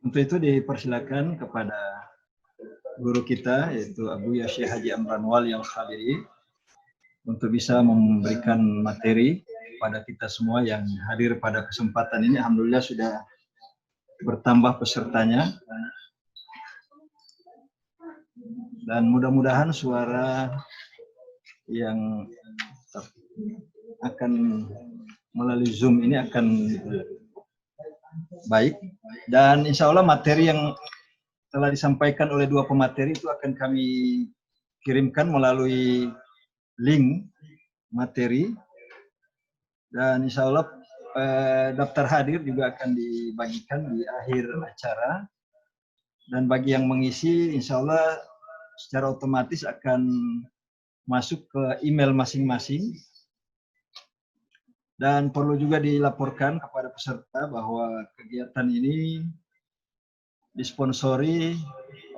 Untuk itu dipersilakan kepada guru kita yaitu Abu Syekh Haji Amran Wali Al-Khalidi untuk bisa memberikan materi pada kita semua yang hadir pada kesempatan ini. Alhamdulillah sudah bertambah pesertanya dan mudah-mudahan suara yang akan melalui Zoom ini akan baik, dan insya Allah materi yang telah disampaikan oleh dua pemateri itu akan kami kirimkan melalui link materi, dan insya Allah daftar hadir juga akan dibagikan di akhir acara, dan bagi yang mengisi insya Allah secara otomatis akan masuk ke email masing-masing. Dan perlu juga dilaporkan kepada peserta bahwa kegiatan ini disponsori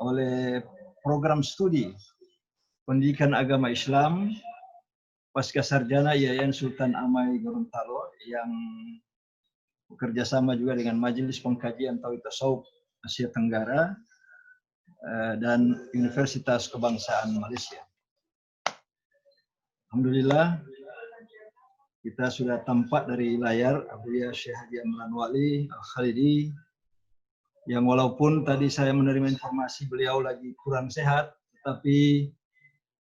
oleh program studi pendidikan agama Islam pasca sarjana Yayan Sultan Amai Gorontalo yang bekerja sama juga dengan Majelis Pengkajian Tauhid Tasawuf Asia Tenggara dan Universitas Kebangsaan Malaysia. Alhamdulillah kita sudah tampak dari layar Abu Syekh Haji Amran Wali Al-Khalidi yang walaupun tadi saya menerima informasi beliau lagi kurang sehat, tetapi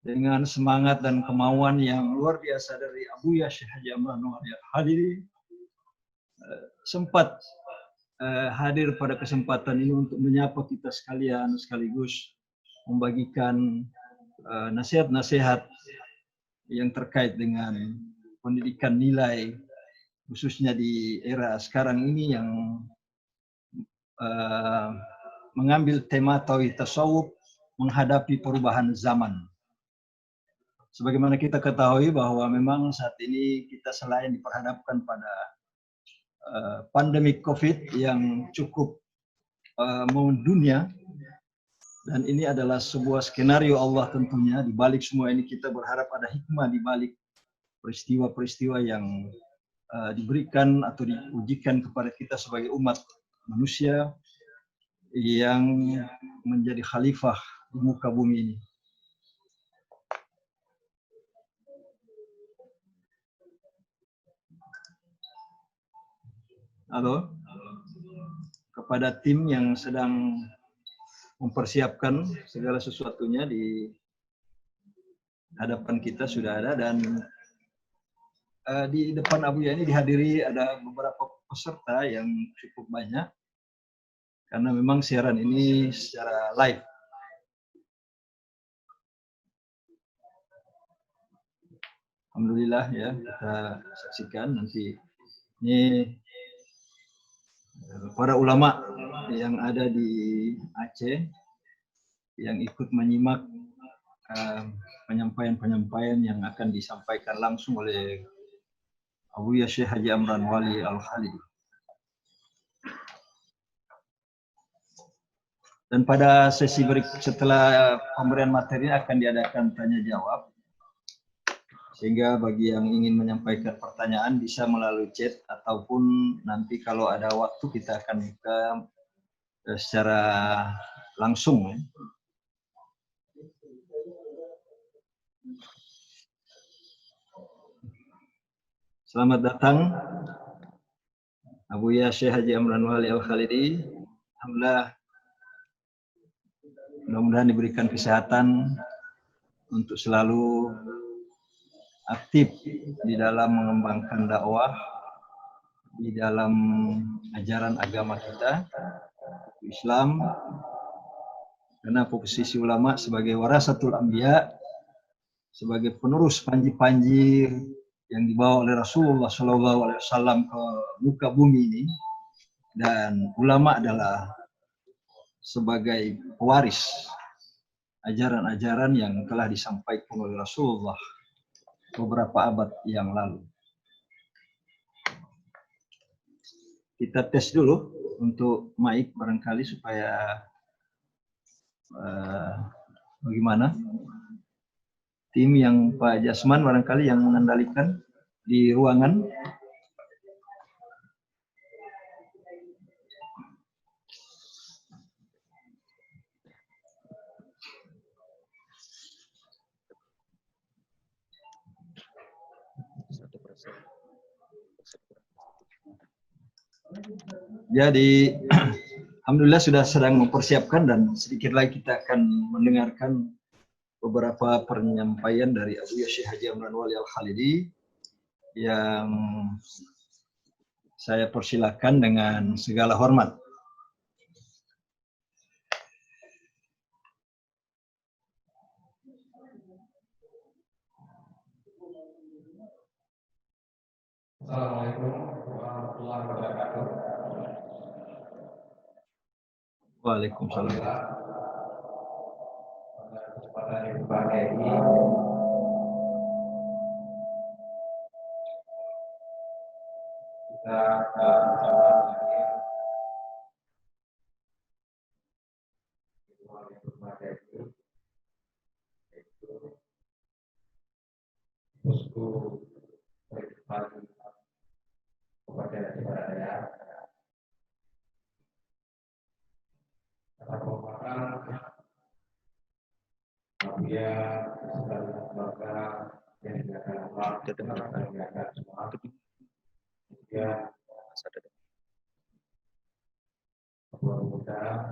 dengan semangat dan kemauan yang luar biasa dari Abu Syekh Haji Amran Wali Al-Khalidi sempat hadir pada kesempatan ini untuk menyapa kita sekalian, sekaligus membagikan nasihat-nasihat yang terkait dengan pendidikan nilai, khususnya di era sekarang ini yang mengambil tema tauhid tasawuf menghadapi perubahan zaman. Sebagaimana kita ketahui bahwa memang saat ini kita selain diperhadapkan pada pandemi COVID yang cukup mendunia, dan ini adalah sebuah skenario Allah tentunya. Di balik semua ini kita berharap ada hikmah di balik peristiwa-peristiwa yang diberikan atau diujikan kepada kita sebagai umat manusia yang menjadi khalifah di muka bumi ini. Halo, kepada tim yang sedang mempersiapkan segala sesuatunya di hadapan kita sudah ada, dan di depan Abu Ya ini dihadiri ada beberapa peserta yang cukup banyak karena memang siaran ini secara live. Alhamdulillah ya, kita saksikan nanti ini para ulama yang ada di Aceh yang ikut menyimak penyampaian-penyampaian yang akan disampaikan langsung oleh Abu Syekh Haji Amran Wali Al-Khalidi. Dan pada sesi setelah pemberian materi akan diadakan tanya jawab, sehingga bagi yang ingin menyampaikan pertanyaan bisa melalui chat ataupun nanti kalau ada waktu kita akan buka secara langsung. Selamat datang Abu Syekh Haji Amran Wali Al-Khalidi. Alhamdulillah, mudah-mudahan diberikan kesehatan untuk selalu aktif di dalam mengembangkan dakwah, di dalam ajaran agama kita, Islam, karena posisi ulama sebagai warasatul anbiya, sebagai penerus panji-panji yang dibawa oleh Rasulullah SAW ke muka bumi ini, dan ulama adalah sebagai pewaris ajaran-ajaran yang telah disampaikan oleh Rasulullah beberapa abad yang lalu. Kita tes dulu untuk mic barangkali supaya bagaimana tim yang Pak Jasman barangkali yang mengendalikan di ruangan. Jadi alhamdulillah sudah sedang mempersiapkan dan sedikit lagi kita akan mendengarkan beberapa penyampaian dari Abu Syekh Haji Amran Wali Al-Khalidi yang saya persilakan dengan segala hormat. Assalamualaikum warahmatullahi wabarakatuh. Waalaikumsalam. Pada kesempatan yang berbahagia ini, kita dalam ucapan terakhir ritual yang berbahagia itu, yaitu Pusku Kehidupan kepada ibadah saya. Kata penguatan dia sedang keluarga yang dijaga Allah, yang dijaga semua. Kemudian keluar muda,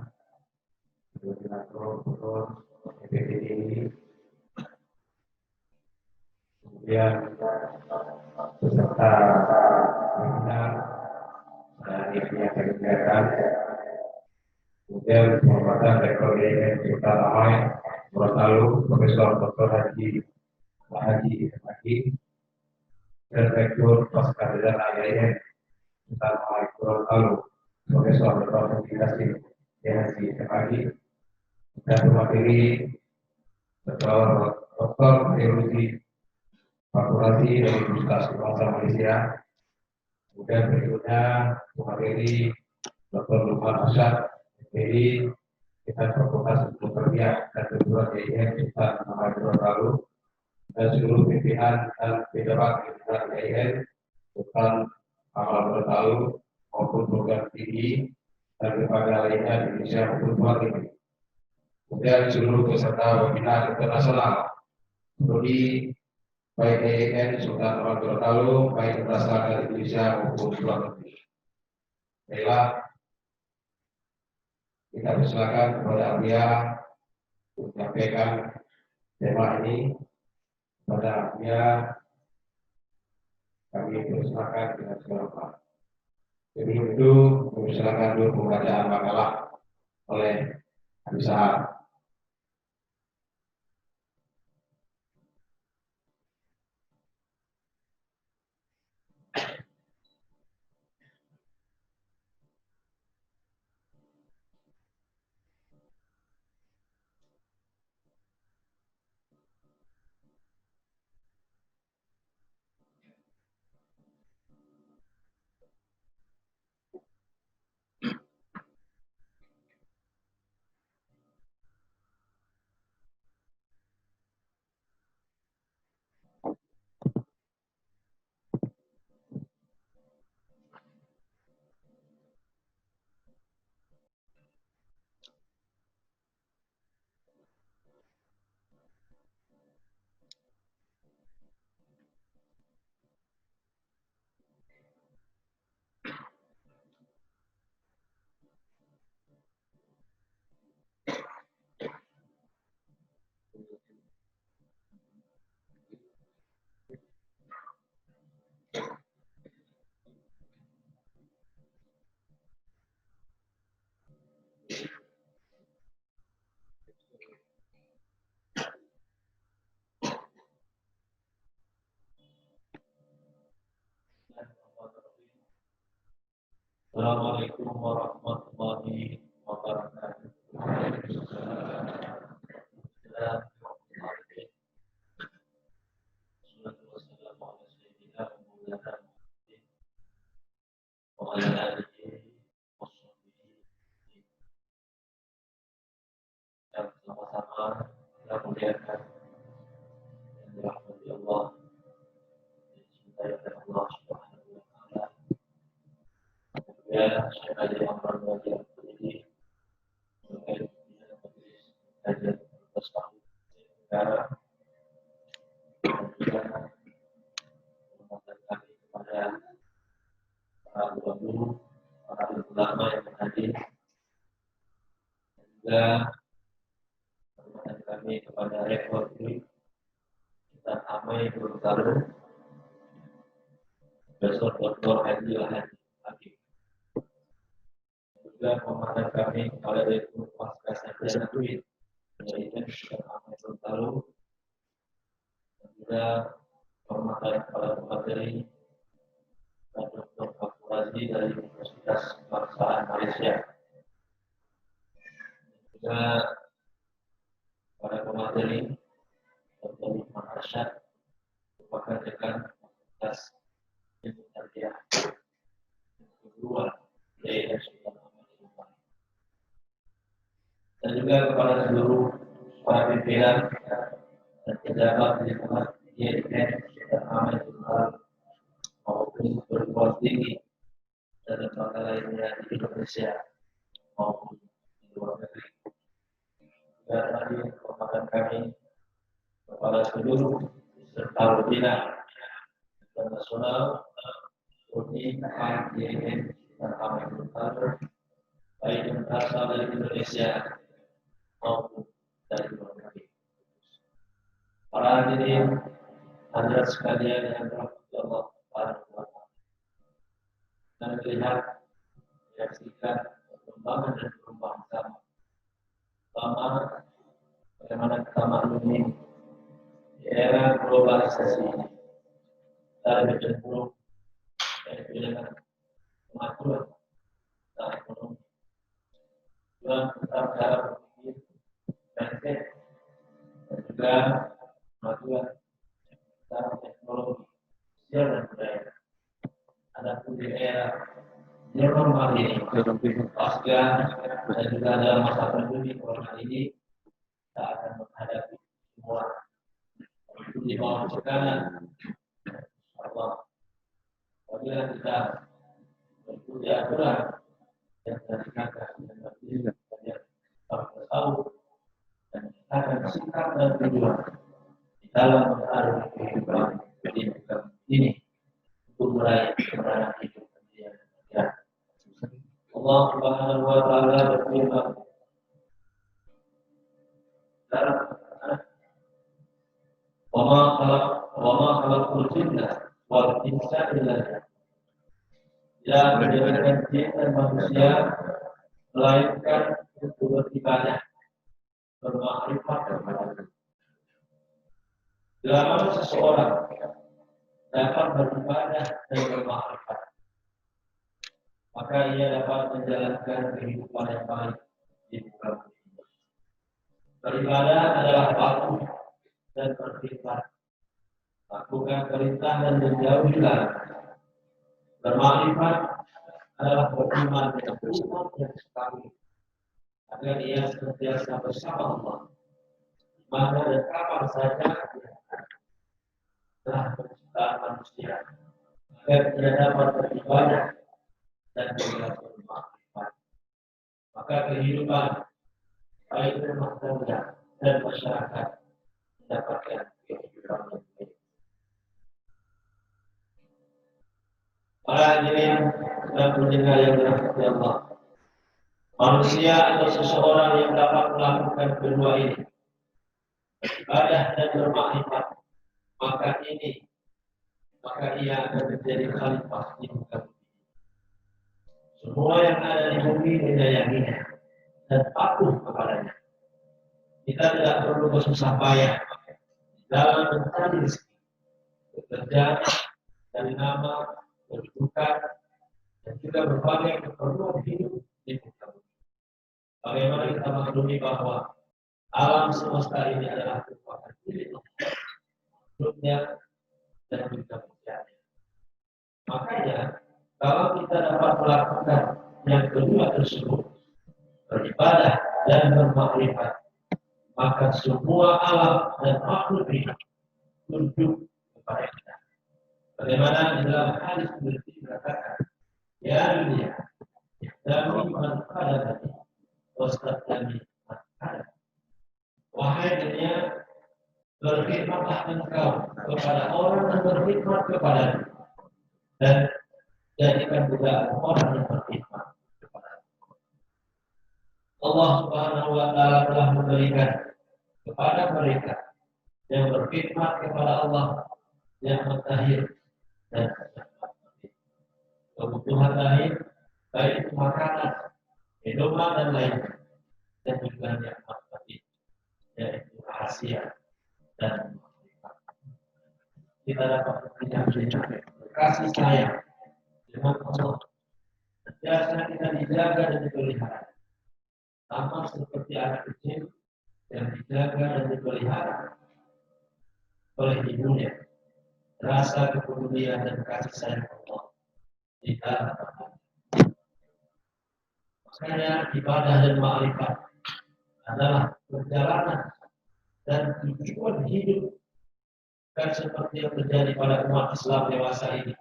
koordinator, pengurus, PPDI, kemudian beserta pimpinan dari pihak kegiatan, kemudian penghormatan Rektor IAIN Kota Ramai, Gorontalo, Profesor Dr. Haji dan Rektor Pascasarjana IAIN Kota Ramai, Gorontalo, Profesor Dr. Komunikasi Haji dan pemateri Dr. Teologi Fakultasi dari Universitas Bangsa Malaysia. Kemudian berikutnya pemateri Dr. Lukman Asyad dari kita Fakultas Pekerjaan dan Kejuruan IAIN Sultan Muhammad Gorontalo dan seluruh pimpinan dan pejabat IAIN Sultan Muhammad Gorontalo maupun program tinggi dan lembaga lainnya di Indonesia maupun luar negeri. Kemudian seluruh peserta webinar internasional seperti baik IAIN Sultan Muhammad Gorontalo, baik berasal dari Indonesia maupun luar negeri. Baiklah, kita persilakan kepada Abia untuk menyampaikan tema ini. Kepada Abia, kami persilakan dengan segala hormat. Sebelum itu, persilakan dulu pembacaan makalah oleh Habib Sahab. Assalamualaikum warahmatullahi wabarakatuh. Sama-sama kita muliakan dan dirahmati Allah dan dicintai oleh Allah Subhanahu wa taala. Kemudian Syekh Haji Amran Wali Al-Khalidi sebagai pimpinan majelis kajian Universitas Negara, dan juga hormatan kami kepada para guru para ulama yang hadir, juga permohonan kami kepada Rektor kita Amai Gurutalu, Profesor Dr. Haji Hakim. Juga permohonan kami kepada Rektor Pasca Sarjana UIN, yaitu Dr. Amai Gurutalu, dan juga permohonan kepada pemateri Dr. Fakurazi dari Universitas Kebangsaan Malaysia. Juga para pemateri Dr. Lukman Arsyad merupakan dekan Universitas Ilmu Tarbiyah kedua yaitu Sultan Ahmad. Dan juga kepada seluruh para pimpinan dan pejabat di tempat IAIN Sultan Ahmad maupun perguruan tinggi dan lembaga lainnya di Indonesia maupun di luar negeri. Dan tadi permohonan kami kepada seluruh serta pembina internasional UNI, IAIN dan Amerika, baik yang berasal dari Indonesia maupun dari luar negeri. Para hadirin hadirat sekalian yang dirahmati Allah Subhanahu wa Ta'ala, dan melihat menyaksikan perkembangan dan perubahan zaman. Pertama, bagaimana kita maklumi di era globalisasi ini kita lebih cenderung dengan kemajuan dan ekonomi. Tujuan tentang cara berpikir mindset dan juga kemajuan dalam teknologi, sosial dan budaya. Adapun di era new normal ini, pasca dan juga dalam masa pandemi corona ini, kita akan menghadapi semua itu di bawah tekanan Allah. Apabila kita mengikuti aturan yang dilaksanakan dengan baik dan yang tahu dan kita akan sikap dan tujuan di dalam mengarungi kehidupan ini untuk meraih kemenangan hidup yang setia. Allah Subhanahu wa Ta'ala berfirman dalam wa ma khalaqul jinna wal insa illa liya'budun. Dia menjadikan jin dan manusia melainkan untuk beribadah, bermakrifat kepada Allah. Bila mana seseorang dapat beribadah dan bermakrifat, maka ia dapat menjalankan kehidupan yang baik di muka bumi. Beribadah adalah patuh dan berkhidmat, lakukan perintah dan menjauhi larangan. Bermakrifat adalah beriman dengan Tuhan yang sekali, agar ia senantiasa bersama Allah, mana dan kapan saja telah penciptaan manusia, agar ia dapat beribadah dan juga bermakrifat. Maka kehidupan baik rumah tangga dan masyarakat mendapatkan kehidupan yang baik. Para hadirin dan pendengar yang dirahmati Allah, manusia atau seseorang yang dapat melakukan kedua ini, beribadah dan bermakrifat, maka ia akan menjadi khalifah di muka bumi. Semua yang ada di bumi menyayanginya dan patuh kepadanya. Kita tidak perlu bersusah payah dalam mencari rezeki, bekerja dari nama, kedudukan, dan juga berbagai keperluan hidup di muka bumi. Bagaimana kita maklumi bahwa alam semesta ini adalah merupakan milik Allah, makhluknya dan juga manusianya. Makanya, kalau kita dapat melakukan yang kedua tersebut, beribadah dan bermakrifat, maka semua alam dan makhluk hidup tunduk kepada kita. Bagaimana di dalam hadis Nabi dikatakan, ya dunia, dami man qadami, wastaqdami man qadami. Wahai dunia, berkhidmatlah engkau kepada orang yang berkhidmat kepadamu, dan jadikan juga orang yang berkhidmat Allah Subhanahu wa Ta'ala telah memberikan kepada mereka yang berkhidmat kepada Allah yang mutakhir dan kebutuhan lain, baik itu makanan, minuman dan lainnya, dan juga yang mati, yaitu rahasia dan kita dapat menyaksikan kasih sayang dengan Allah. Biasanya kita dijaga dan dipelihara, sama seperti anak kecil yang dijaga dan dipelihara oleh ibunya. Rasa kepedulian dan kasih sayang Allah di dalam hati. Makanya ibadah dan ma'rifat adalah perjalanan dan tujuan hidup, kan seperti yang terjadi pada umat Islam dewasa ini.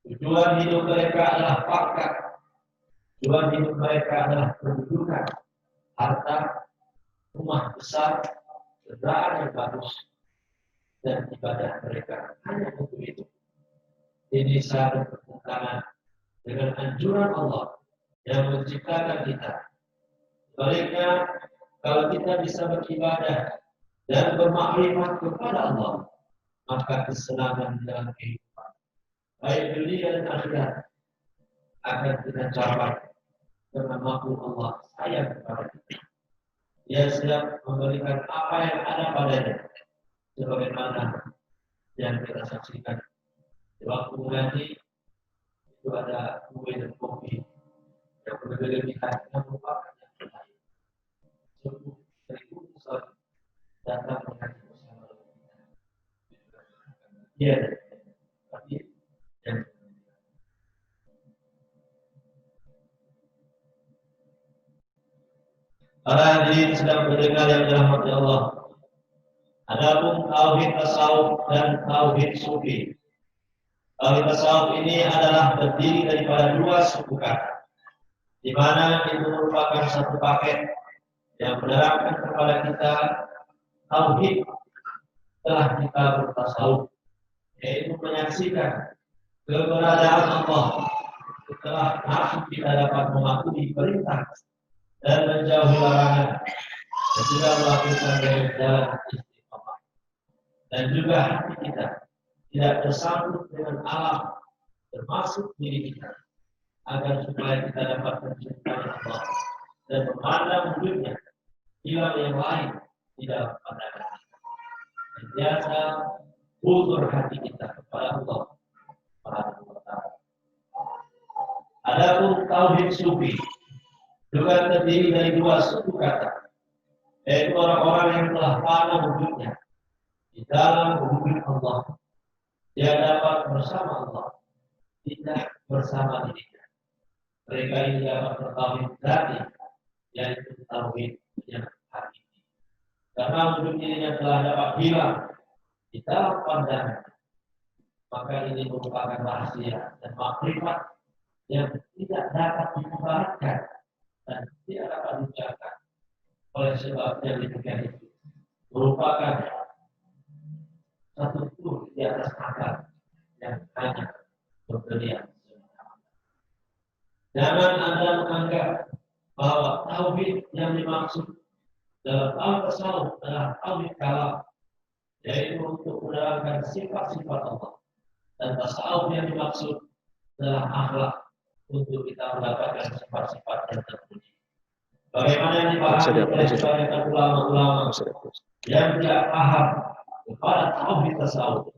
Tujuan hidup mereka adalah pangkat, tujuan hidup mereka adalah kedudukan, harta, rumah besar, kendaraan yang bagus, dan ibadah mereka hanya untuk itu. Ini sangat bertentangan dengan anjuran Allah yang menciptakan kita. Sebaliknya, kalau kita bisa beribadah dan bermakrifat kepada Allah, maka kesenangan dalam kehidupan, baik dunia dan akhirat, akan kita capai karena makhluk Allah sayang kepada kita. Dia siap memberikan apa yang ada padanya, sebagaimana yang kita saksikan di waktu mengaji itu ada kue dan kopi yang berlebihan yang merupakan yang lain. Sungguh seribu besar datang mengaji bersama kita. Dia tapi yang para hadirin sedang mendengar yang dirahmati Allah. Adapun tauhid tasawuf dan tauhid sufi. Tauhid tasawuf ini adalah terdiri daripada dua suku kata, di mana itu merupakan satu paket yang menerangkan kepada kita tauhid telah kita bertasawuf, yaitu menyaksikan keberadaan Allah setelah masuk kita dapat mematuhi perintah dan menjauhi larangan, dan juga melakukan dengan jalan istiqamah. Dan juga hati kita tidak tersangkut dengan alam, termasuk diri kita, agar supaya kita dapat mencintai Allah dan memandang wujudnya hilang yang lain di dalam pandangan kita. Dan biasa ulur hati kita kepada Allah Subhanahu wa Ta'ala. Adapun tauhid sufi juga terdiri dari dua suku kata, yaitu orang-orang yang telah fana wujudnya di dalam wujud Allah. Dia dapat bersama Allah, tidak bersama dirinya. Mereka ini dapat bertauhid dzati, yaitu tauhid yang hakiki. Karena wujud dirinya telah dapat hilang di dalam pandangan, maka ini merupakan rahasia dan makrifat yang tidak dapat diibaratkan dan tidak dapat diucapkan. Oleh sebabnya demikian itu merupakan satu tur di atas akal yang hanya berlian. Jangan Anda menganggap bahwa tauhid yang dimaksud dalam al-tasawuf adalah tauhid kalam, yaitu untuk menerangkan sifat-sifat Allah, dan tasawuf yang dimaksud adalah akhlak untuk kita mendapatkan sifat-sifat yang terpuji. Bagaimana yang dipahami oleh sebagian ulama-ulama yang tidak paham kepada tauhid tasawuf.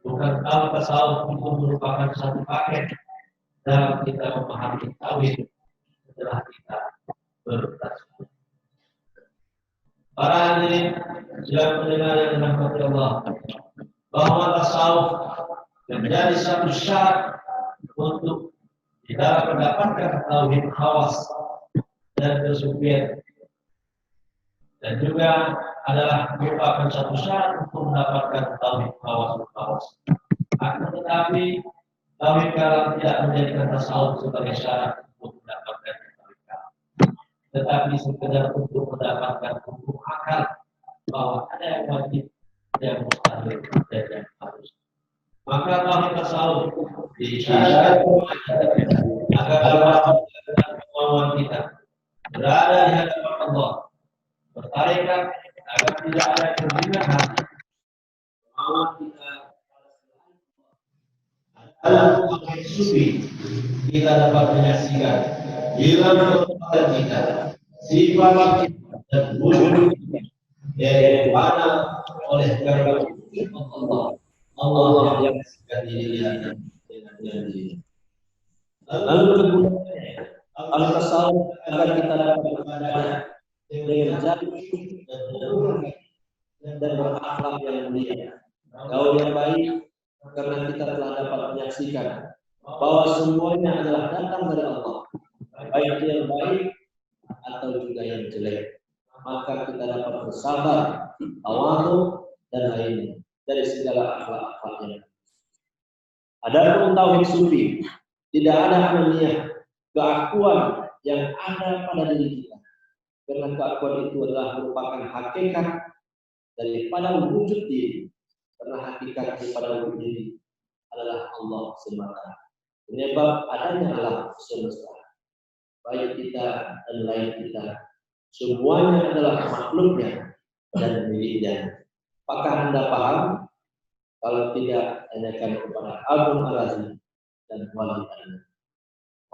Bukan tahu tasawuf itu merupakan satu paket dalam kita memahami tauhid setelah kita bertasawuf. Para hadirin yang mendengar yang dirahmati Allah, bahwa tasawuf menjadi satu syarat untuk kita mendapatkan tauhid khawas dan kesucian, dan juga adalah merupakan satu syarat untuk mendapatkan tauhid khawas. Akan tetapi tauhid kalam tidak menjadikan tasawuf sebagai syarat untuk mendapatkan tauhid kalam, tetapi sekedar untuk mendapatkan hukum akal bahwa ada yang wajib, yang mustahil, dan yang harus. Maka tauhid tasawuf disyaratkan agar dapat kemauan kita berada di hadapan hilang kepada kita sifat kita dan wujud kita yang dimana oleh karena Allah yang dirinya dengan janji. Lalu kemudian al-tasawuf agar kita dapat beribadah dengan janji dan berakhlak yang mulia, gaul yang baik, karena kita telah dapat menyaksikan bahwa semuanya adalah datang dari Allah, baik yang baik atau juga yang jelek. Maka kita dapat bersabar, tawadhu dan lainnya dari segala akhlak-akhlak yang adapun tauhid sufi, tidak ada ananiah, keakuan yang ada pada diri kita, karena keakuan itu adalah merupakan hakikat daripada wujud diri, karena hakikat daripada wujud diri adalah Allah semata. Penyebab adanya alam semesta, baik kita dan lain kita, semuanya adalah makhluknya dan miliknya. Apakah Anda paham? Kalau tidak, tanyakan kepada Abu Al-Azim dan wali Anda.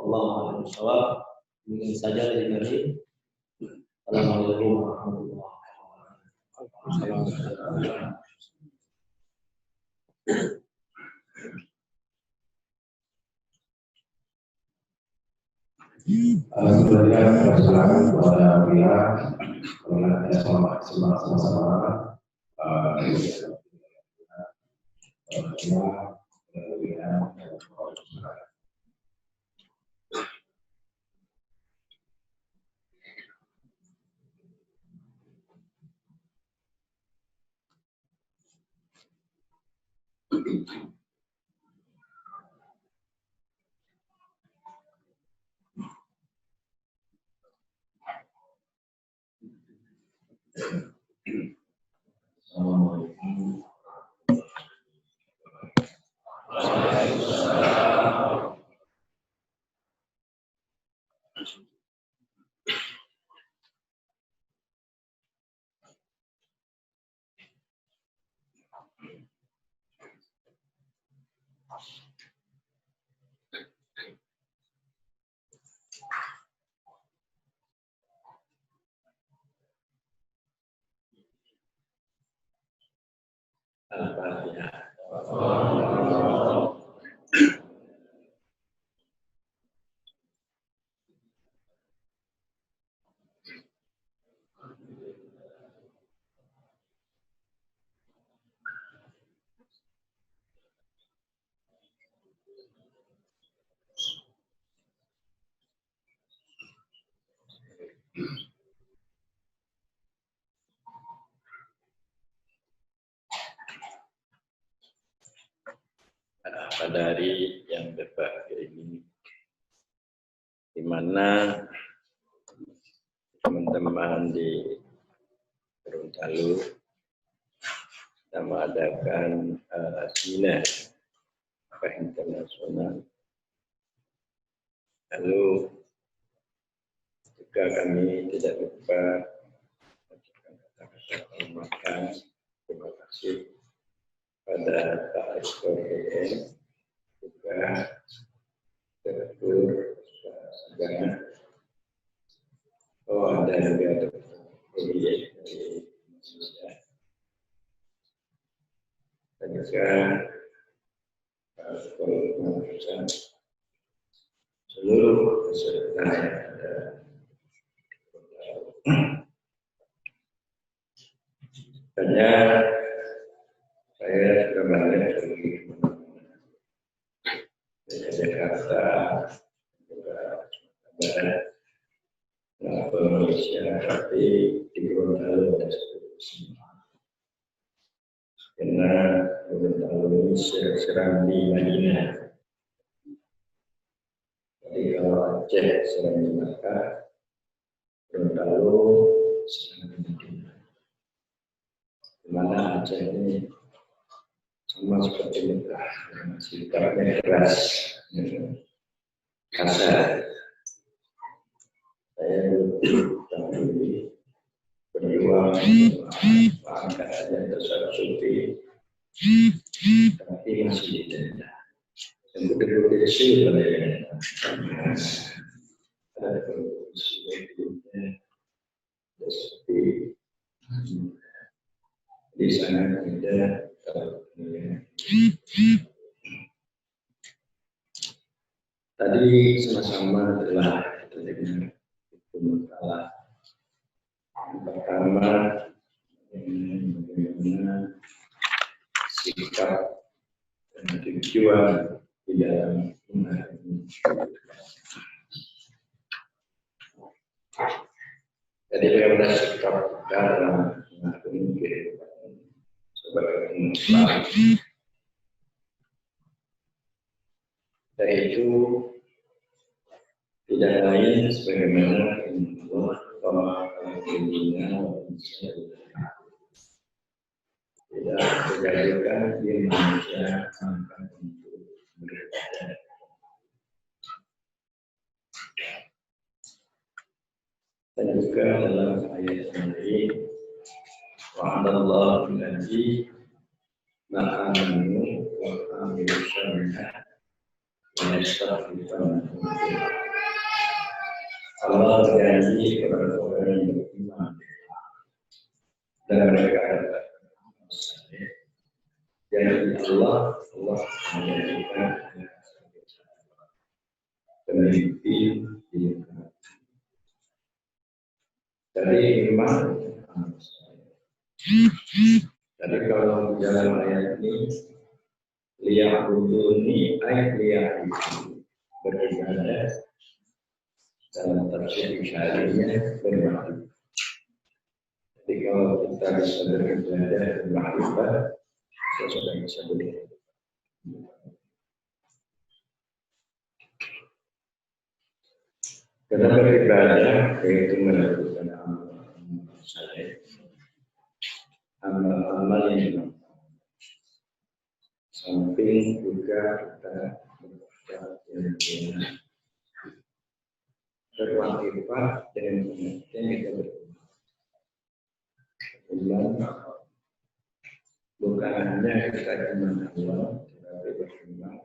Allahu a'lam. Mungkin saja dari kami. Assalamualaikum warahmatullahi wabarakatuh. Alhamdulillah, persilakan kepada pihak sama-sama. Assalamualaikum. Pada hari yang berbahagia ini, di mana teman-teman di Gorontalo kita mengadakan seminar internasional. Lalu juga kami tidak lupa mengucapkan kata-kata hormatan, terima kasih pada Pak Rektor EN, juga Direktur Segala, ada juga proyek dari Indonesia, dan juga pengurusan seluruh peserta yang ada. Hanya saya kemarin pergi dari Jakarta, juga Barat, Indonesia, tapi di Gorontalo ada semua. Karena Gorontalo ini serang di Madinah. Jadi kalau Aceh serang di Makkah, Gorontalo serang di Madinah. Di mana Aceh ini sama seperti Mekah, sikapnya keras, kasar. Saya dulu berjuang angkat saja terhadap sufi, tapi masih didenda. Dan betul-betul disul pada ada kondisinya seperti di sana ada tadi sama-sama telah terdengar itu masalah yang pertama bagaimana sikap dan tujuan di dalam menghadapi. Jadi bagaimana sikap dalam menghadapi kehidupan sebagai Islam. Dan itu tidak lain sebagaimana Allah tidak terjadikan di manusia sampai untuk beribadah. Dan juga dalam ayat ini wa'adallahu alladzi ma'amanu wa amilu syari'ah wa yastaghfiruna. Allah berjanji kepada orang yang beriman dan mereka adalah janji Allah menjadikan pemimpin di dari iman. Jadi kalau dalam ayat ini liya'buduni ayat liya'buduni beribadah dalam tafsir syariahnya bermakna. Jadi kalau kita bisa beribadah dan bermakna, kita sudah bisa beribadah. Karena beribadah yaitu melakukan amal saleh, amal yang samping juga kita bekerja yang berwakibat dengan pengertian kita berkembang. Bukan hanya kita iman Allah, tetapi berkembang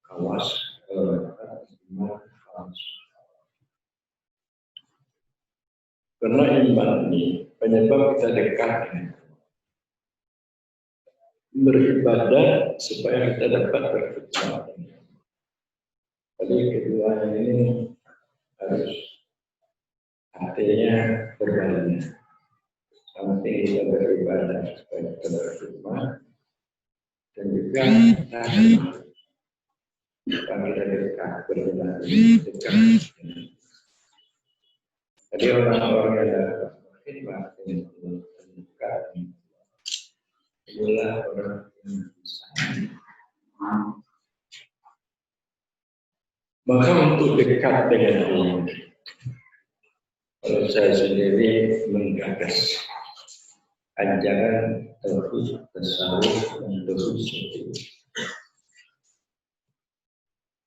kawas iman kawas. Karena iman ini penyebab kita dekat beribadah supaya kita dapat berkembang. Jadi keduanya ini harus artinya berbalik. Samping kita beribadah supaya kita berkhidmat dan juga supaya kita dekat beribadah dekat. Jadi orang-orang yang dapat berkhidmat dengan Allah dekat inilah orang yang bisa. Maka untuk dekat dengan Allah, kalau saya sendiri menggagas ajaran tauhid, tasawuf, dan tauhid.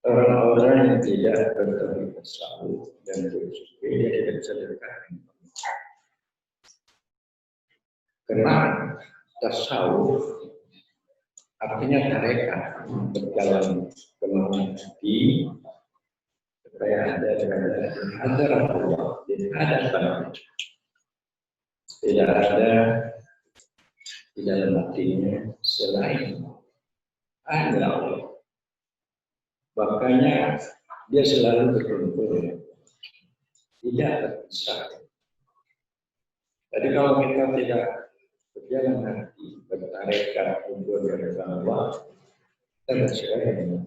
Orang-orang yang tidak bertauhid tasawuf dan tauhid dia tidak bisa dekat. Karena tasawuf artinya tarekat, berjalan kemauan hati supaya ada Allah di hadapan. Tidak ada di dalam hatinya selain hanya Allah. Makanya dia selalu berkumpul, tidak terpisah. Jadi kalau kita tidak berjalan hati, bertarekat untuk berjalan Allah, kita bersyukur.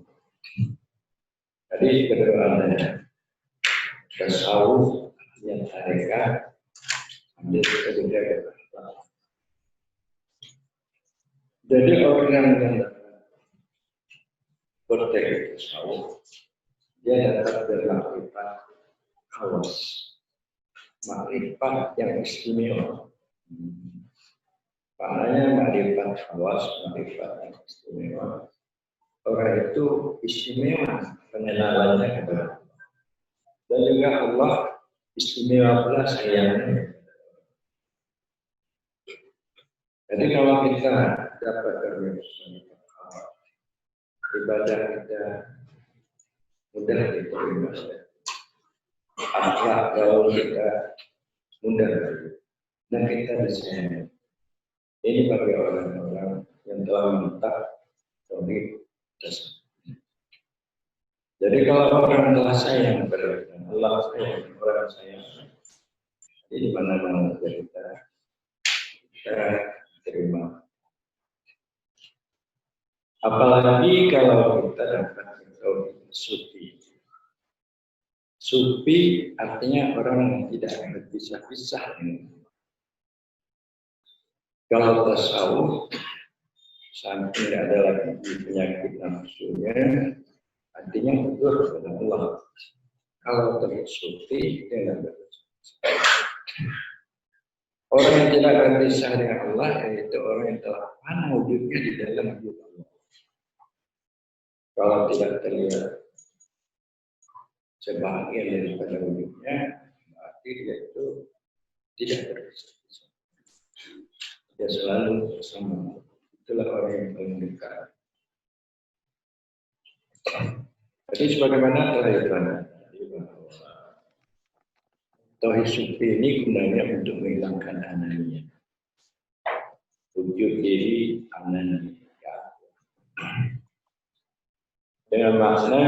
Jadi kedua-duanya tasawuf yang tarekat ambil kedua. Jadi orang yang bertekad tasawuf dia dapat bermakrifat kawas, makrifat yang istimewa. Maknanya makrifat kawas, makrifat yang istimewa. Orang itu istimewa pengenalannya kepada Allah. Dan juga Allah istimewa pula sayangnya. Jadi kalau kita dapat ibadah kita mudah diterima. akhlak gaul kita mudah lagi. Dan kita disayang. Ini bagi orang-orang yang telah mentah tauhid tasawuf. Jadi kalau orang telah sayang kepada Allah, sayang orang sayang, jadi mana-mana kita terima. Apalagi kalau kita dapat tauhid sufi. Sufi artinya orang yang tidak berpisah-pisah. Kalau tasawuf sampai tidak ada lagi penyakit nafsunya, artinya betul kepada Allah. Kalau tauhid sufi dia tidak berpisah. Orang yang tidak berpisah dengan Allah yaitu orang yang telah fana wujudnya di dalam wujud Allah. Kalau tidak terlihat sebahagian daripada wujudnya, berarti dia itu tidak berpisah. Dia selalu bersama. Itulah orang yang paling dekat. Jadi sebagaimana telah diterangkan tauhid sufi ini gunanya untuk menghilangkan anania. Wujud diri anania. Dengan makna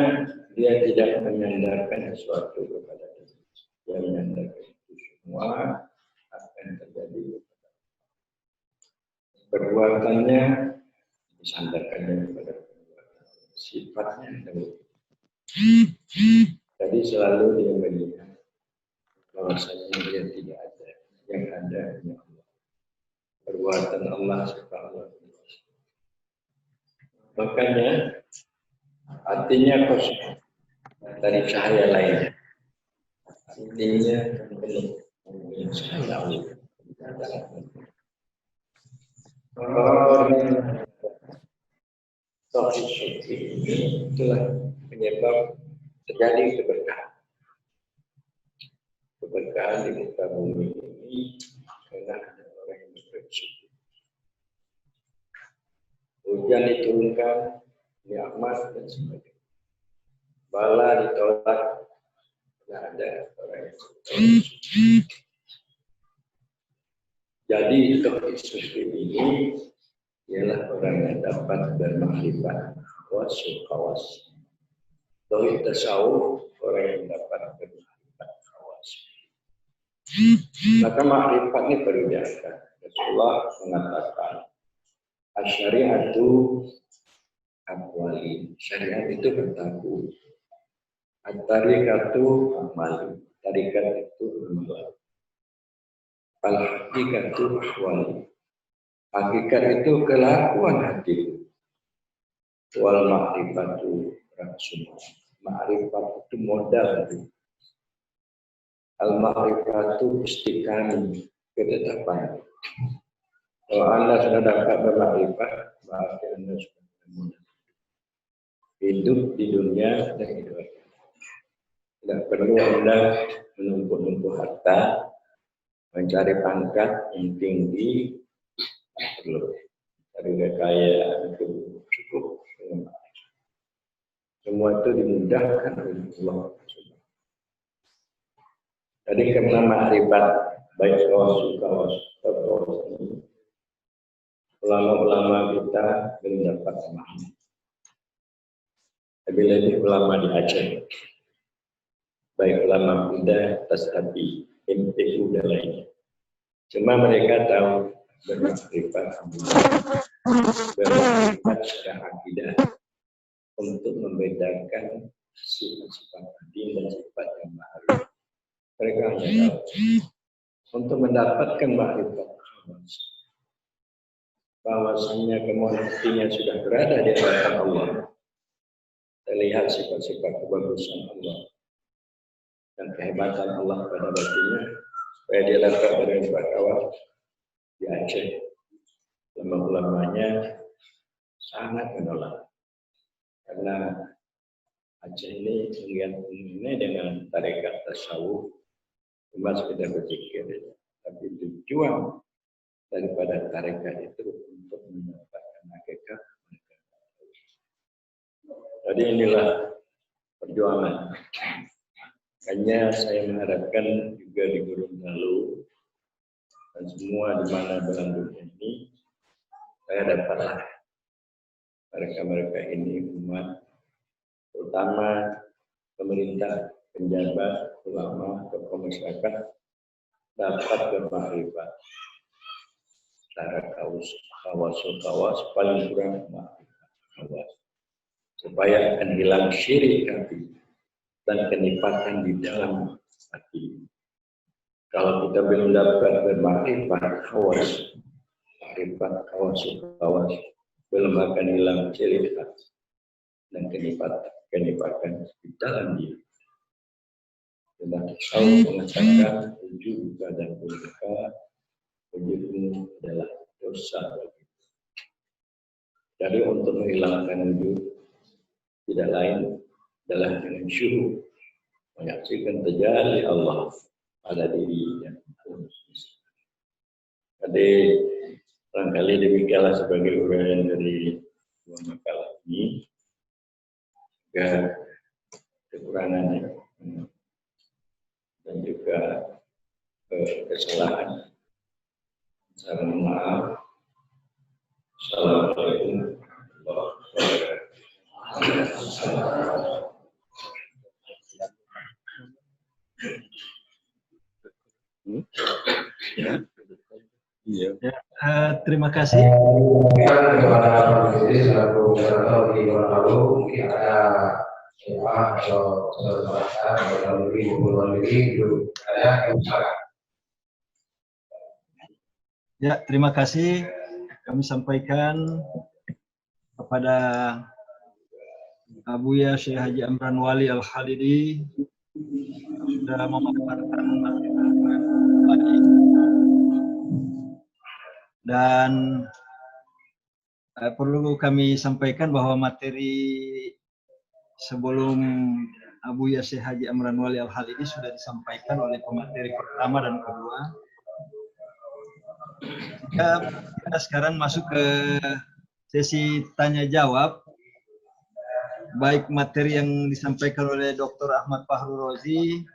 dia tidak menyandarkan sesuatu kepada diri. Dia menyandarkan itu semua akan terjadi perbuatannya disandarkannya kepada perbuatan. Sifatnya adalah jadi selalu dia melihat bahwasanya dia tidak ada, yang ada hanya Allah. Perbuatan Allah sifat Allah. Makanya artinya kosong dari cahaya lain. Artinya penuh cahaya Allah. Orang tauhid sufi itulah penyebab terjadi keberkahan. Keberkahan di muka bumi ini karena ada orang yang bersyukur. Hujan diturunkan, nikmat dan sebagainya. Bala ditolak, tidak ada orang yang bersyukur. Jadi tauhid sufi ini ialah orang yang dapat bermakrifat kawas. Tauhid tasawuf orang yang dapat bermakrifat kawas. Maka makrifat ini perlu diangkat. Rasulullah mengatakan asyariatu aqwali. Syariat itu bertaku. At-tariqatu amali. Tarikat itu amal. Al-hakikatu ahwali. Hakikat itu kelakuan hati. Wal ma'rifatu rasul. Ma'rifat itu modal. Al-ma'rifatu istiqamah, ketetapan. Kalau Anda sudah dapat bermakrifat, berarti Anda sudah mudah hidup di dunia dan hidup. Tidak perlu Anda menumpuk-numpuk harta, mencari pangkat yang tinggi, perlu cari kekayaan itu cukup. Semua itu dimudahkan oleh Allah. Jadi karena makrifat baik kawas ulama-ulama kita belum dapat memahami. Lebih-lebih ulama di Aceh, baik ulama muda, tasawuf, MTU dan lainnya. Cuma mereka tahu bermakrifat secara akidah untuk membedakan sifat-sifat adil dan sifat yang ma'rifat. Mereka hanya tahu untuk mendapatkan makrifat bahwasanya kemuliaannya sudah berada di hadapan Allah. Terlihat sifat-sifat kebagusan Allah dan kehebatan Allah pada batinnya supaya dia dapat berbuat awal di Aceh. Ulama-ulamanya sangat menolak karena Aceh ini melihat ini dengan tarekat tasawuf cuma sekedar berpikir, tapi tujuan daripada tarekat itu untuk mendapatkan hakikat. Jadi inilah perjuangan Makanya saya mengharapkan juga di Gorontalo dan semua di mana belahan dunia ini, saya dapatlah mereka-mereka ini umat, terutama pemerintah, penjabat, ulama, tokoh masyarakat dapat bermakrifat secara kawas paling kurang kawas, supaya akan hilang syirik hati dan kenifatan di dalam hati. Kalau kita belum dapat bermakrifat kawas, belum akan hilang syirik hati dan kenifatan di dalam diri. Dan tasawuf mengatakan wujud dan wujudmu adalah dosa bagi. Jadi untuk menghilangkan wujud tidak lain adalah dengan syuhud, menyaksikan tajalli Allah pada dirinya. Jadi barangkali demikianlah sebagai uraian dari dua makalah ini. Juga kekurangannya dan juga kesalahan. Saya mohon maaf. Assalamualaikum warahmatullahi wabarakatuh. Ya, terima kasih. Kepada majelis selaku peserta di Gorontalo, mungkin ada doa atau saudara lebih itu ada yang silakan. Ya, terima kasih. Kami sampaikan kepada Abuya Syekh Haji Amran Wali Al-Khalidi sudah memaparkan dan perlu kami sampaikan bahwa materi sebelum Abuya Syekh Haji Amran Wali Al-Khalidi sudah disampaikan oleh pemateri pertama dan kedua. Jika kita sekarang masuk ke sesi tanya jawab, baik materi yang disampaikan oleh Dr. Ahmad Fahrul Rozi,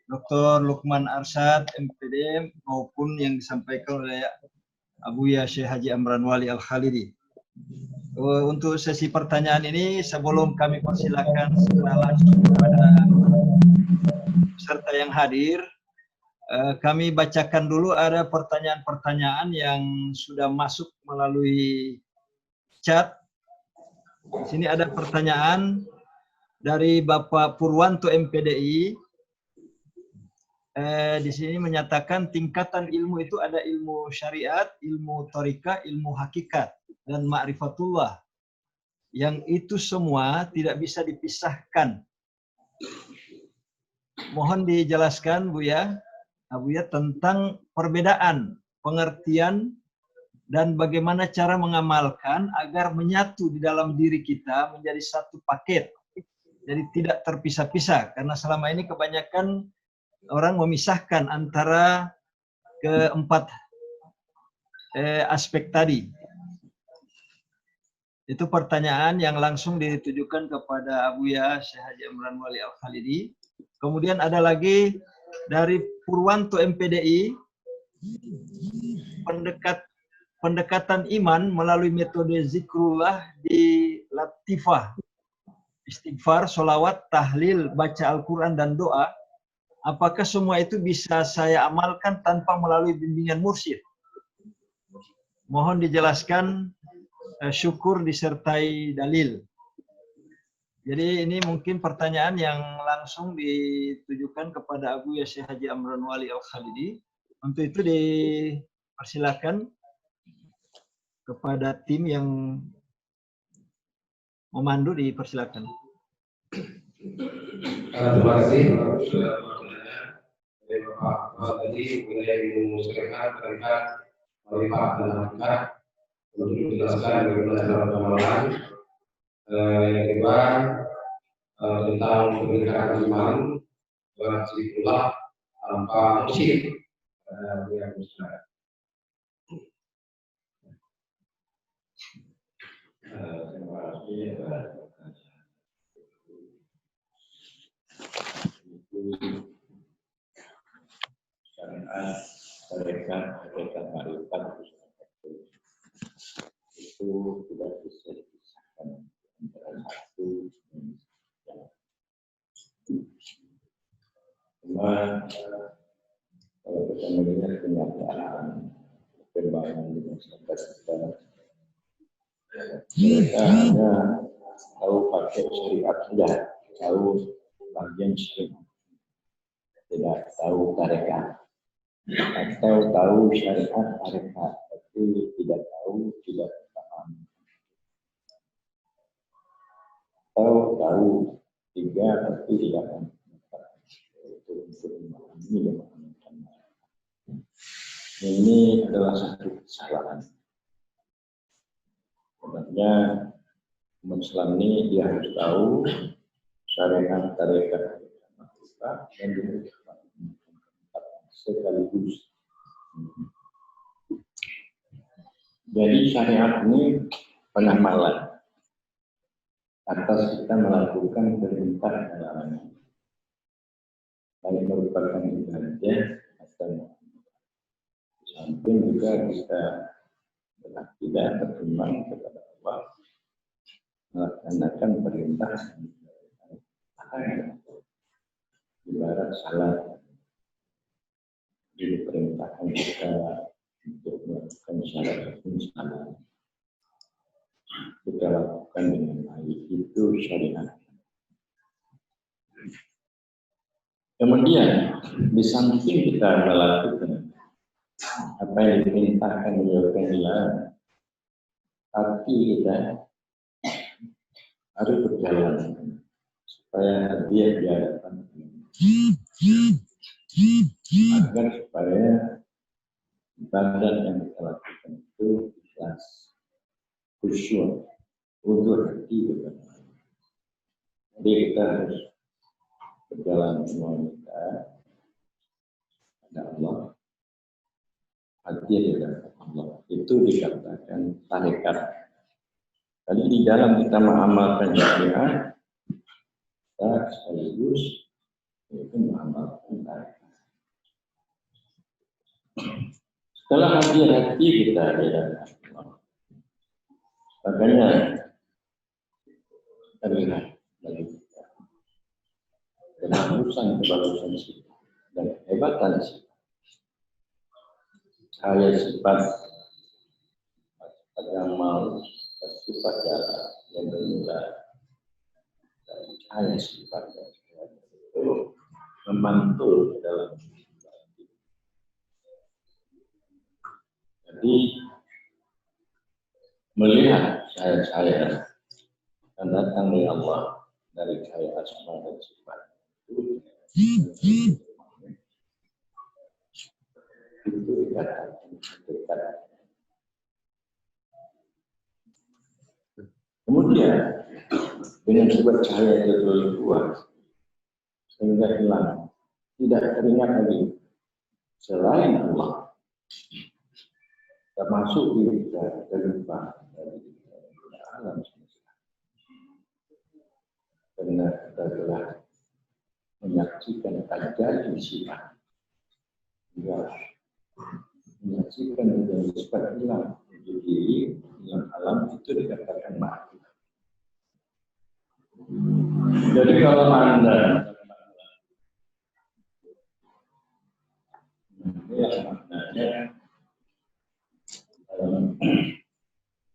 Dr. Lukman Arsyad, MPD, maupun yang disampaikan oleh Abuya Syekh Haji Amran Wali Al-Khalidi. Untuk sesi pertanyaan ini, sebelum kami persilakan secara langsung kepada peserta yang hadir, kami bacakan dulu ada pertanyaan-pertanyaan yang sudah masuk melalui chat. Di sini ada pertanyaan dari Bapak Purwanto MPDI. Di sini menyatakan tingkatan ilmu itu ada ilmu syariat, ilmu thariqah, ilmu hakikat, dan ma'rifatullah. Yang itu semua tidak bisa dipisahkan. Mohon dijelaskan, Abuya, tentang perbedaan pengertian dan bagaimana cara mengamalkan agar menyatu di dalam diri kita menjadi satu paket. Jadi tidak terpisah-pisah, karena selama ini kebanyakan orang memisahkan antara keempat aspek tadi. Itu pertanyaan yang langsung ditujukan kepada Abuya Syekh Haji Amran Wali Al-Khalidi. Kemudian ada lagi dari Purwanto MPDI, pendekatan iman melalui metode zikrullah di latifah, istighfar, sholawat, tahlil, baca Al-Quran, dan doa. Apakah semua itu bisa saya amalkan tanpa melalui bimbingan mursyid? Mohon dijelaskan, syukur disertai dalil. Jadi ini mungkin pertanyaan yang langsung ditujukan kepada Abuya Syekh Haji Amran Wali Al-Khalidi. Untuk itu dipersilakan kepada tim yang memandu, dipersilakan. Terima kasih. Bapak tadi wilayah ilmu syariat terkait marifat dan hakikat untuk dijelaskan bagaimana cara pengamalan. Yang kedua tentang pendekatan iman zikrullah tanpa musyrik. Yang Ustaz. Terima kasih. syariat, syariat, hakikat, makrifat itu tidak bisa dipisahkan antara satu dan yang cuma kalau kita melihat kenyataan perkembangan di masyarakat kita, mereka hanya tahu pakai syariat saja, tahu bagian syariat, tidak tahu tarekat, atau tahu syariat tarekat, tapi tidak tahu, tidak paham. Tahu tiga, tapi tidak paham. Itu untuk memahami dan mengamalkan. Ini adalah satu kesalahan. Sebenarnya umat Islam ini dia harus tahu syariat tarekat dan juga sekaligus. Jadi syariat ini penamalan atas kita melakukan perintah dan larangan, baik merupakan ibadah atau samping juga kita berakidah beriman kepada Allah, melaksanakan perintah ibarat salat, diperintahkan kita untuk melakukan salat salat, kita lakukan dengan baik, itu syariat. Kemudian di samping kita melakukan apa yang diperintahkan menjauhkan dilarang, hati kita harus berjalan supaya dia di hadapan agar supaya ibadah yang kita lakukan itu ikhlas, khusyuk untuk hati kita. Jadi kita harus berjalan semua kita ada Allah, hati adalah Allah. Itu dikatakan tarekat. Jadi di dalam kita mengamalkan syariat, kita sekaligus itu mengamalkan tarekat. Setelah hati kita di dalam Allah, makanya terlihat bagi kita kebagusan sifat dan kehebatan sifat. Cahaya sifat yang mau sifat jalan yang bermula dan cahaya sifat itu memantul ke dalam sifat. Jadi melihat cahaya-cahaya yang datang dari Allah, dari cahaya asma dan sifat itu dikatakan dekat. Kemudian dengan sebab cahaya itu terlalu kuat sehingga hilang, tidak teringat lagi selain Allah, termasuk diri kita terlupa dari alam semesta. Karena kita telah menyaksikan tajam sifat, menyaksikan dengan sifat hilang untuk diri yang alam itu dikatakan mati. Jadi kalau Anda maknanya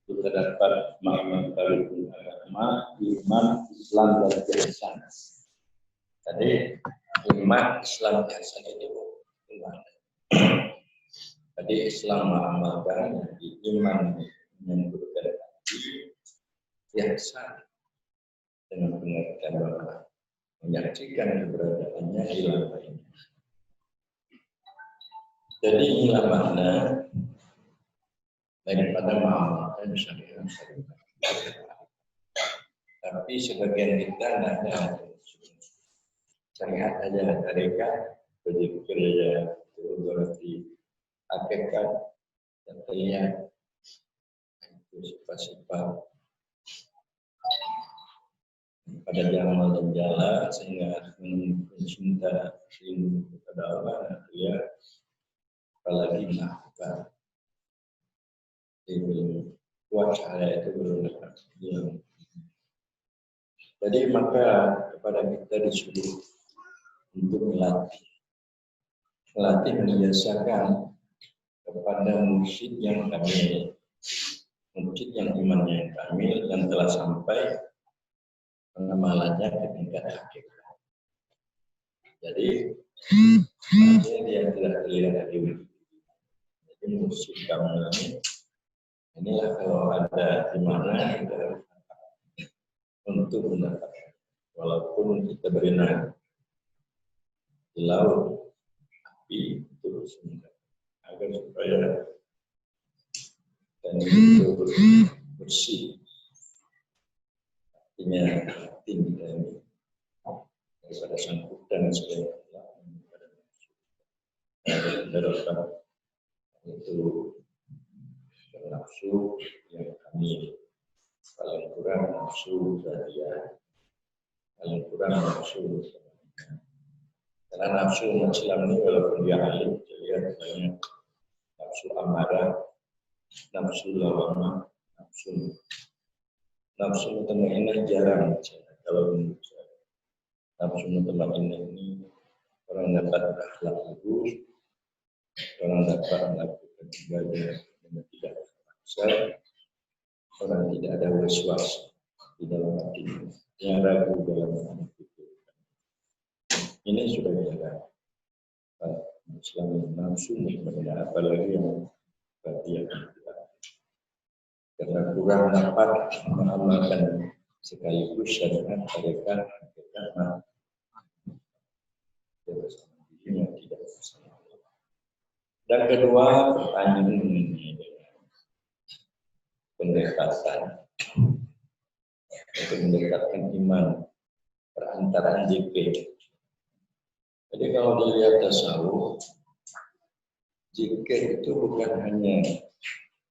kita dapat mengamalkan agama, iman, Islam dan ihsan. Jadi iman, Islam, ihsan itu iman. Jadi Islam mengamalkan, iman menyebutkan ihsan dengan pengertian bahwa menyaksikan keberadaannya hilang lainnya. Jadi inilah makna daripada mengamalkan syariat. Tapi sebagian kita tidak ada syariat aja, tarekat, berzikir aja, berarti hakikat dan terlihat itu sifat-sifat pada jamal dan jala sehingga menemukan cinta rindu kepada Allah, dia apalagi melakukan belum kuat cahaya itu belum dapat diam. Jadi maka kepada kita disuruh untuk melatih membiasakan kepada mursyid yang kamil, mursyid yang imannya yang kamil dan telah sampai pengamalannya ke tingkat hakikat. Jadi dia tidak terlihat di. Jadi mursyid kamil inilah kalau ada di mana kita untuk mendapatkan, walaupun kita berenang di laut, tapi terus agar supaya dan itu bersih, artinya hati kita ini daripada sangkutan segala daripada itu nafsu yang kami paling kurang nafsu saja, paling kurang nafsu. Karena nafsu Islam ini walaupun dia alim, lihat banyak nafsu amarah, nafsu lawamah, nafsu mutmainnah jarang. Kalau menurut saya, nafsu mutmainnah ini orang dapat akhlak bagus, orang dapat melakukan ibadah dengan tidak terpaksa, orang tidak ada waswas di dalam hati, yang ragu dalam hati. Ini sudah jarang. Islam nafsu mutmainnah, apalagi yang bagian tidak. Karena kurang dapat mengamalkan sekaligus syariat mereka karena yang tidak bersama. Dan kedua, pertanyaan mengenai pendekatan untuk mendekatkan iman perantaraan zikir. Jadi kalau dilihat tasawuf, zikir itu bukan hanya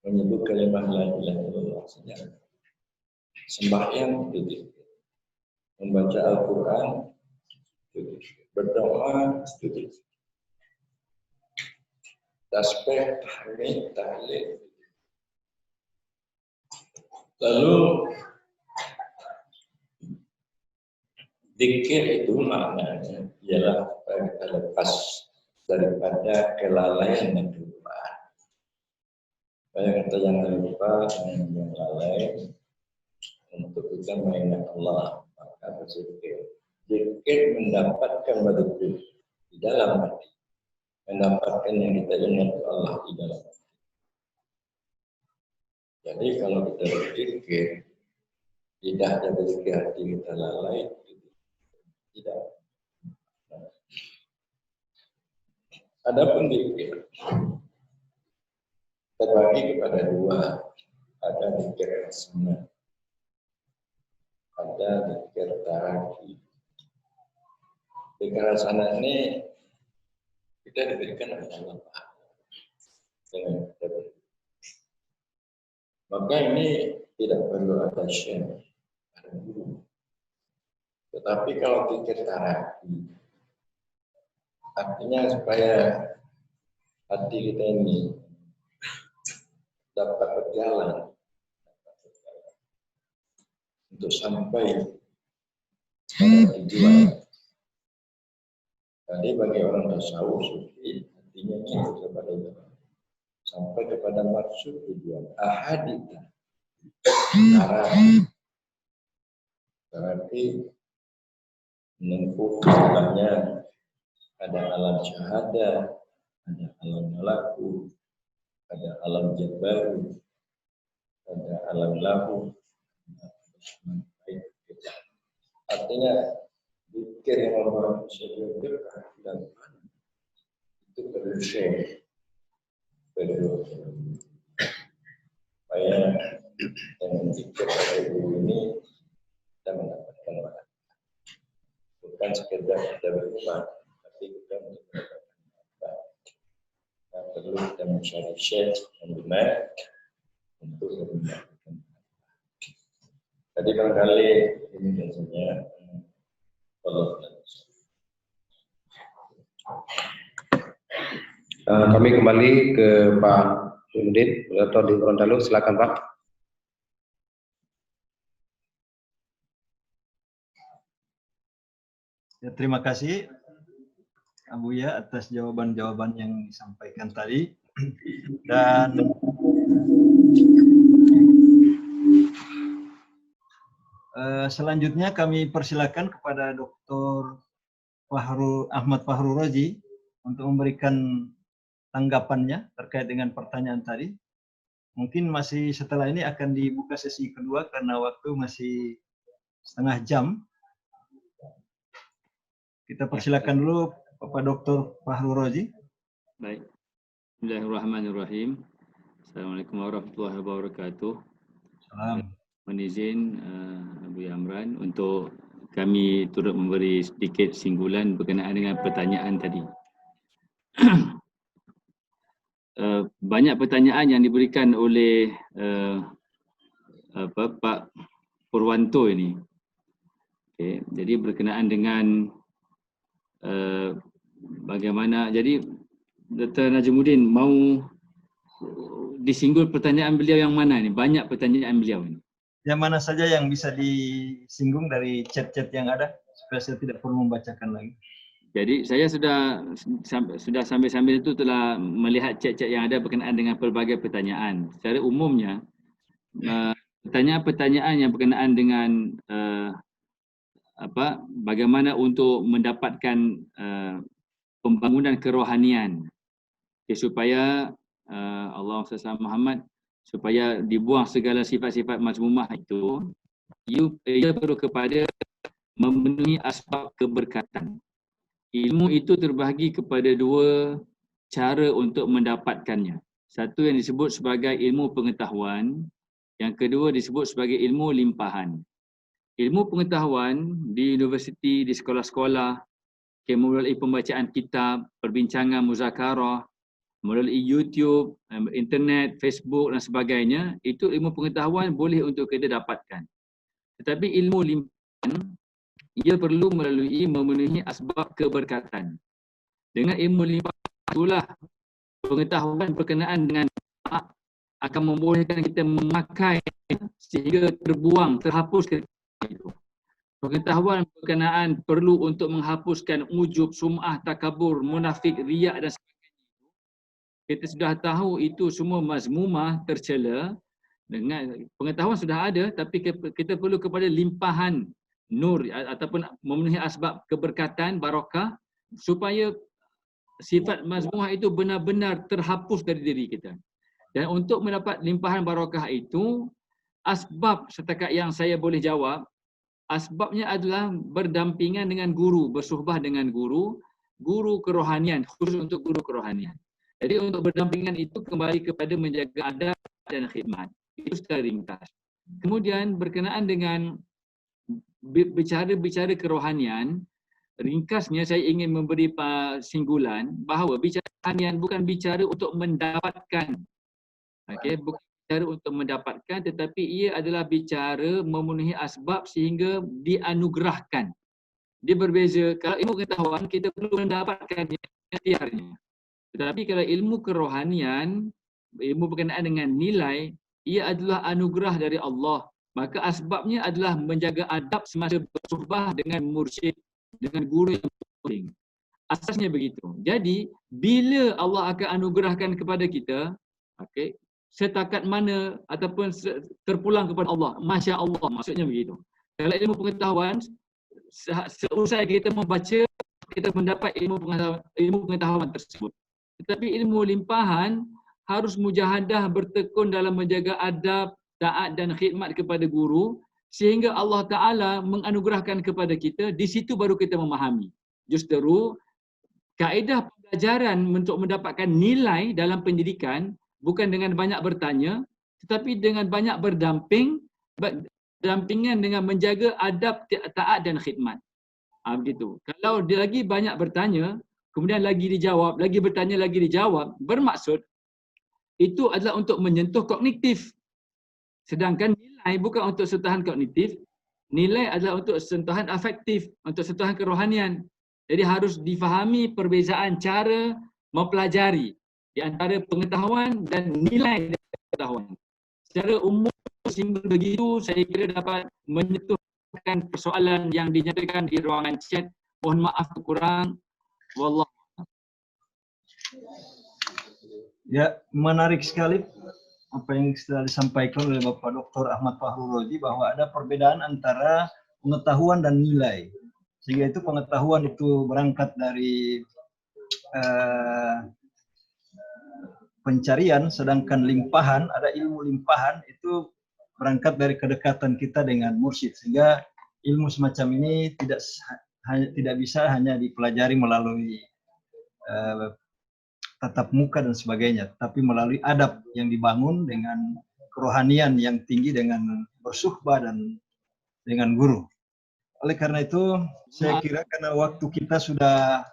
menyebut kalimat la ilaha illallah saja. Sembahyang itu zikir, membaca Al-Quran itu zikir, berdoa itu zikir, tasbih, tahmid, tahlil. Lalu zikir itu maknanya ialah kita lepas daripada kelalaian dan kelupaan. Supaya kita jangan lupa dengan yang lalai untuk kita mengingat Allah, maka berzikir. Zikir mendapatkan berzikir di dalam hati, mendapatkan yang kita ingat Allah di dalam hati. Jadi kalau kita berzikir, tidak ada berzikir hati kita lalai, tidak. Adapun zikir terbagi kepada dua, ada zikir hasanah, ada zikir taraki. Zikir hasanah ini kita diberikan oleh Allah dengan kita berzikir. Maka ini tidak perlu ada syekh, ada guru. Tetapi kalau zikir taraki, artinya supaya hati kita ini dapat berjalan untuk sampai pada tujuan. Jadi bagi orang tasawuf sufi, artinya itu kepada jalan sampai kepada maksud tujuan. Ahadita, berarti menempuh istilahnya ada alam syahada, ada alam malaku, ada alam jabaru, ada alam lahu. Artinya zikir yang orang bisa bergerak dan itu perlu syekh, perlu supaya dengan zikir pada guru ini kita mendapatkan manfaat. Bukan sekedar kita beriman, tapi kita mendapatkan manfaat. Kita perlu kita mencari syekh yang benar untuk mendapatkan manfaat. Tadi barangkali demikian saja. Kami kembali ke Pak Yudin atau di Gorontalo, silakan Pak. Ya, terima kasih Abuya atas jawaban-jawaban yang disampaikan tadi. Dan selanjutnya kami persilakan kepada Dr. Ahmad Fahru Rozi untuk memberikan tanggapannya terkait dengan pertanyaan tadi. Mungkin masih setelah ini akan dibuka sesi kedua karena waktu masih setengah jam. Kita persilakan dulu Bapak Dr. Fahru Rozi. Baik. Bismillahirrahmanirrahim. Assalamualaikum warahmatullahi wabarakatuh. Salam. Mohon izin Abu Amran untuk kami turut memberi sedikit singgulan berkenaan dengan pertanyaan tadi. Banyak pertanyaan yang diberikan oleh Pak Purwanto ini. Okay. Jadi berkenaan dengan bagaimana, jadi Dr. Najmuddin mau disinggung pertanyaan beliau yang mana ni? Banyak pertanyaan beliau ini. Yang mana saja yang bisa disinggung dari chat-chat yang ada supaya saya tidak perlu membacakan lagi. Jadi saya sudah sambil-sambil itu telah melihat chat-chat yang ada berkenaan dengan pelbagai pertanyaan. Secara umumnya pertanyaan-pertanyaan yang berkenaan dengan bagaimana untuk mendapatkan pembangunan kerohanian, supaya Allah SWT Muhammad, supaya dibuang segala sifat-sifat mazmumah itu, ia perlu kepada memenuhi asbab keberkatan. Ilmu itu terbahagi kepada dua cara untuk mendapatkannya. Satu yang disebut sebagai ilmu pengetahuan, yang kedua disebut sebagai ilmu limpahan. Ilmu pengetahuan di universiti, di sekolah-sekolah, melalui pembacaan kitab, perbincangan muzakarah, melalui YouTube, internet, Facebook dan sebagainya, itu ilmu pengetahuan boleh untuk kita dapatkan. Tetapi ilmu limpahan, ia perlu memenuhi asbab keberkatan. Dengan ilmu limpahan itulah pengetahuan berkenaan dengan akan membolehkan kita memakai sehingga terhapus itu. Pengetahuan berkenaan perlu untuk menghapuskan ujub, sum'ah, takabur, munafik, riak dan sebagainya. Kita sudah tahu itu semua mazmumah, tercela. Dengan pengetahuan sudah ada, tapi kita perlu kepada limpahan nur ataupun memenuhi asbab keberkatan, barakah, supaya sifat mazmumah itu benar-benar terhapus dari diri kita. Dan untuk mendapat limpahan barakah itu, asbab setakat yang saya boleh jawab, asbabnya adalah berdampingan dengan guru, bersuhbah dengan guru kerohanian, khusus untuk guru kerohanian. Jadi untuk berdampingan itu kembali kepada menjaga adab dan khidmat. Itu secara ringkas. Kemudian berkenaan dengan bicara kerohanian, ringkasnya saya ingin memberi singgulan bahawa bicara kerohanian bukan bicara untuk mendapatkan. Okey, bukan bicara untuk mendapatkan, tetapi ia adalah bicara memenuhi asbab sehingga dianugerahkan. Dia berbeza. Kalau ilmu pengetahuan kita perlu mendapatkan ikhtiarnya. Tetapi kalau ilmu kerohanian, ilmu berkenaan dengan nilai, ia adalah anugerah dari Allah. Maka asbabnya adalah menjaga adab semasa bersuhbah dengan mursyid, dengan guru yang penting. Asasnya begitu. Jadi, bila Allah akan anugerahkan kepada kita, okey, setakat mana ataupun terpulang kepada Allah, Masya Allah, maksudnya begitu. Kalau ilmu pengetahuan, seusai kita membaca, kita mendapat ilmu pengetahuan tersebut. Tetapi ilmu limpahan harus mujahadah, bertekun dalam menjaga adab, taat dan khidmat kepada guru, sehingga Allah Ta'ala menganugerahkan kepada kita, di situ baru kita memahami. Justeru, kaedah pembelajaran untuk mendapatkan nilai dalam pendidikan bukan dengan banyak bertanya, tetapi dengan banyak berdampingan dengan menjaga adab, taat dan khidmat. Begitu. Kalau dia lagi banyak bertanya, kemudian lagi dijawab, lagi bertanya, lagi dijawab, bermaksud itu adalah untuk menyentuh kognitif. Sedangkan nilai bukan untuk setahan kognitif, Nilai adalah untuk sentuhan afektif, untuk sentuhan kerohanian. Jadi harus difahami perbezaan cara mempelajari di antara pengetahuan dan nilai pengetahuan. Secara umum, simbol begitu saya kira dapat menyentuhkan persoalan yang dinyatakan di ruangan chat. Mohon maaf kurang. Wallah. Ya, menarik sekali apa yang sudah disampaikan oleh Bapak Dr. Ahmad Fahrul Razi bahwa ada perbedaan antara pengetahuan dan nilai. Sehingga itu pengetahuan itu berangkat dari pencarian, sedangkan limpahan, ada ilmu limpahan itu berangkat dari kedekatan kita dengan mursyid. Sehingga ilmu semacam ini tidak bisa hanya dipelajari melalui tatap muka dan sebagainya, tapi melalui adab yang dibangun dengan kerohanian yang tinggi, dengan bersuhbah dan dengan guru. Oleh karena itu, saya kira karena waktu kita sudah...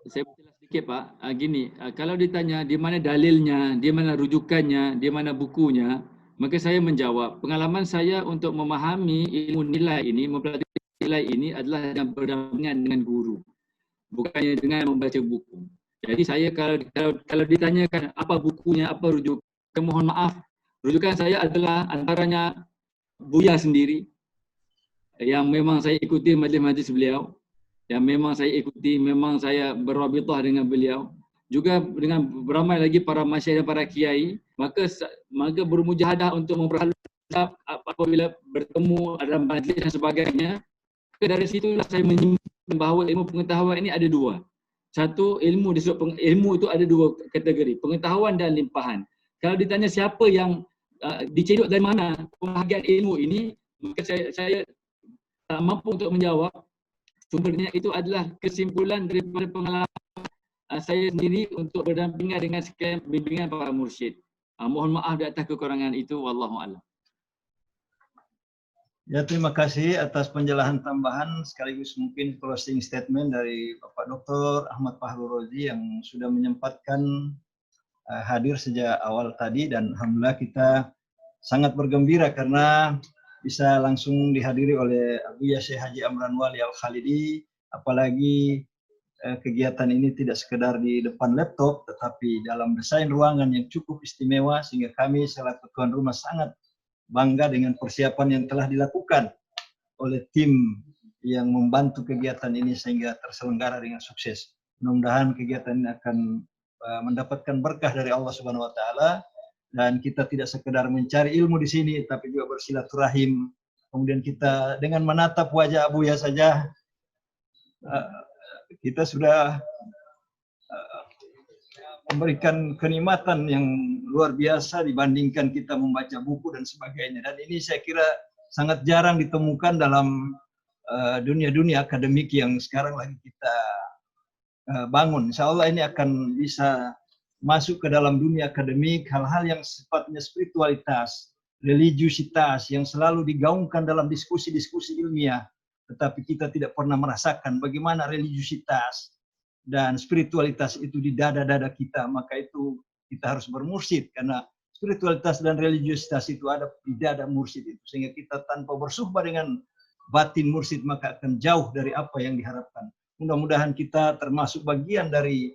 Saya jelas sedikit Pak, gini, kalau ditanya di mana dalilnya, di mana rujukannya, di mana bukunya, maka saya menjawab, pengalaman saya untuk memahami ilmu nilai ini, mempelajari nilai ini adalah yang berdampingan dengan guru, bukannya dengan membaca buku. Jadi saya kalau ditanyakan apa bukunya, apa rujukan, mohon maaf, rujukan saya adalah antaranya Buya sendiri, yang memang saya ikuti majlis-majlis beliau, yang memang saya ikuti, memang saya berrabitah dengan beliau, juga dengan beramai lagi para masyayikh dan para kiai, maka bermujahadah untuk memperhalus apabila bertemu dalam majlis dan sebagainya. Dari situlah saya menyimpulkan bahawa ilmu pengetahuan ini ada dua. Satu, ilmu disebut ilmu itu ada dua kategori, pengetahuan dan limpahan. Kalau ditanya siapa yang dicedok dari mana pembahagian ilmu ini, maka saya tak mampu untuk menjawab. Sumbernya itu adalah kesimpulan daripada pengalaman saya sendiri untuk berdampingan dengan sekian bimbingan para mursyid. Mohon maaf di atas kekurangan itu, wallahu a'lam. Ya, terima kasih atas penjelasan tambahan sekaligus mungkin closing statement dari Bapak Dr. Ahmad Fahrul Razi yang sudah menyempatkan hadir sejak awal tadi, dan alhamdulillah kita sangat bergembira karena bisa langsung dihadiri oleh Abuya Syekh Haji Amran Wali Al-Khalidi, apalagi kegiatan ini tidak sekedar di depan laptop tetapi dalam desain ruangan yang cukup istimewa, sehingga kami selaku tuan rumah sangat bangga dengan persiapan yang telah dilakukan oleh tim yang membantu kegiatan ini sehingga terselenggara dengan sukses. Mudah-mudahan kegiatan ini akan mendapatkan berkah dari Allah Subhanahu wa taala, dan kita tidak sekedar mencari ilmu di sini tapi juga bersilaturahim. Kemudian kita dengan menatap wajah Abuya saja kita sudah memberikan kenikmatan yang luar biasa dibandingkan kita membaca buku dan sebagainya. Dan ini saya kira sangat jarang ditemukan dalam dunia-dunia akademik yang sekarang lagi kita bangun. Insya Allah ini akan bisa masuk ke dalam dunia akademik, hal-hal yang sifatnya spiritualitas, religiusitas yang selalu digaungkan dalam diskusi-diskusi ilmiah, tetapi kita tidak pernah merasakan bagaimana religiusitas dan spiritualitas itu di dada-dada kita. Maka itu kita harus bermursyid, karena spiritualitas dan religiusitas itu ada di dada mursyid itu, sehingga kita tanpa bersuhbah dengan batin mursyid maka akan jauh dari apa yang diharapkan. Mudah-mudahan kita termasuk bagian dari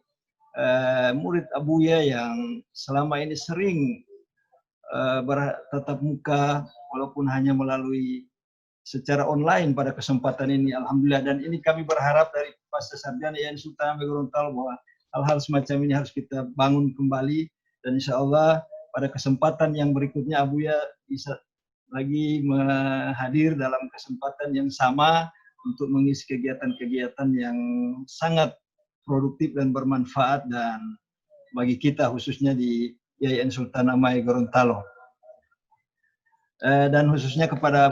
murid Abuya yang selama ini sering bertatap muka walaupun hanya melalui secara online pada kesempatan ini, alhamdulillah. Dan ini kami berharap dari Pasca Sarjana Yayan Sultan Gorontalo bahwa hal-hal semacam ini harus kita bangun kembali, dan insya Allah pada kesempatan yang berikutnya Abuya bisa lagi hadir dalam kesempatan yang sama untuk mengisi kegiatan-kegiatan yang sangat produktif dan bermanfaat dan bagi kita khususnya di Yayan Sultan Amai Gorontalo. Dan khususnya kepada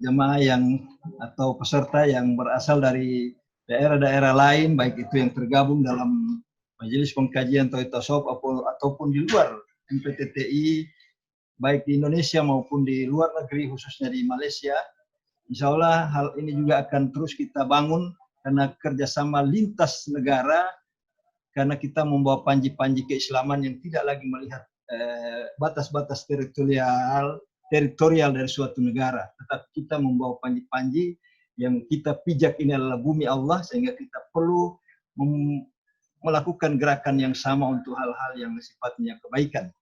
jemaah yang atau peserta yang berasal dari daerah-daerah lain, baik itu yang tergabung dalam majelis pengkajian Tauhid Tasawuf ataupun di luar MPTTI, baik di Indonesia maupun di luar negeri, khususnya di Malaysia. Insya Allah hal ini juga akan terus kita bangun karena kerjasama lintas negara, karena kita membawa panji-panji keislaman yang tidak lagi melihat batas-batas teritorial teritorial dari suatu negara, tetapi kita membawa panji-panji yang kita pijak ini adalah bumi Allah, sehingga kita perlu melakukan gerakan yang sama untuk hal-hal yang sifatnya kebaikan.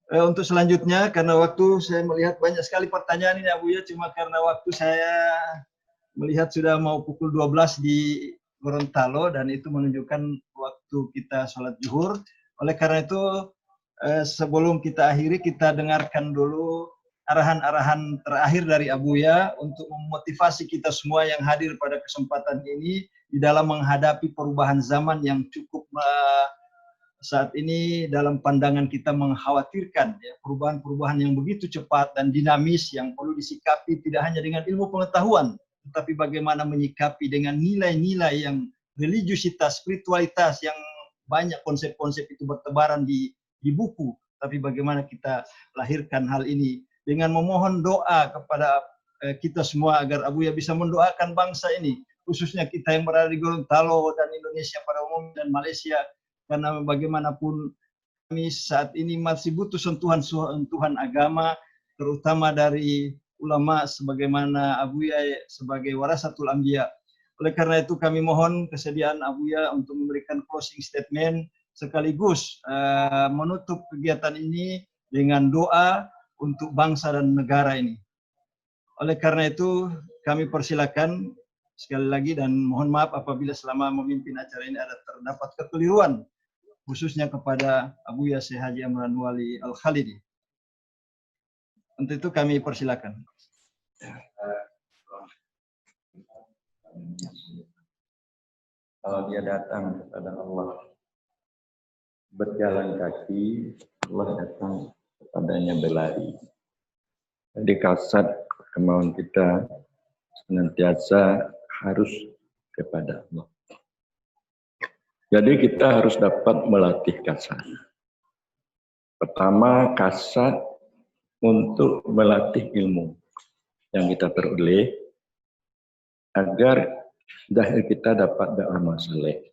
Untuk selanjutnya, karena waktu saya melihat banyak sekali pertanyaan ini Abu ya, cuma karena waktu saya melihat sudah mau pukul 12 di Gorontalo dan itu menunjukkan waktu kita sholat zuhur. Oleh karena itu sebelum kita akhiri, kita dengarkan dulu arahan-arahan terakhir dari Abuya untuk memotivasi kita semua yang hadir pada kesempatan ini di dalam menghadapi perubahan zaman yang cukup saat ini dalam pandangan kita mengkhawatirkan, ya, perubahan-perubahan yang begitu cepat dan dinamis yang perlu disikapi tidak hanya dengan ilmu pengetahuan, tetapi bagaimana menyikapi dengan nilai-nilai yang religiusitas, spiritualitas yang banyak konsep-konsep itu bertebaran di buku, tapi bagaimana kita lahirkan hal ini dengan memohon doa kepada kita semua agar Abuya bisa mendoakan bangsa ini, khususnya kita yang berada di Gorontalo dan Indonesia pada umumnya dan Malaysia. Karena bagaimanapun kami saat ini masih butuh sentuhan agama, terutama dari ulama sebagaimana Abuya sebagai warasatul anbiya. Oleh karena itu kami mohon kesediaan Abuya untuk memberikan closing statement sekaligus menutup kegiatan ini dengan doa untuk bangsa dan negara ini. Oleh karena itu kami persilakan sekali lagi dan mohon maaf apabila selama memimpin acara ini ada terdapat kekeliruan, khususnya kepada Abuya Syekh Haji Amran Wali Al-Khalidi. Untuk itu kami persilakan. Kalau dia datang kepada Allah berjalan kaki, Allah datang kepadanya berlari. Jadi kasat kemauan kita senantiasa harus kepada Allah. Jadi kita harus dapat melatih kasat. Pertama, kasat untuk melatih ilmu yang kita peroleh agar zahir kita dapat beramal saleh.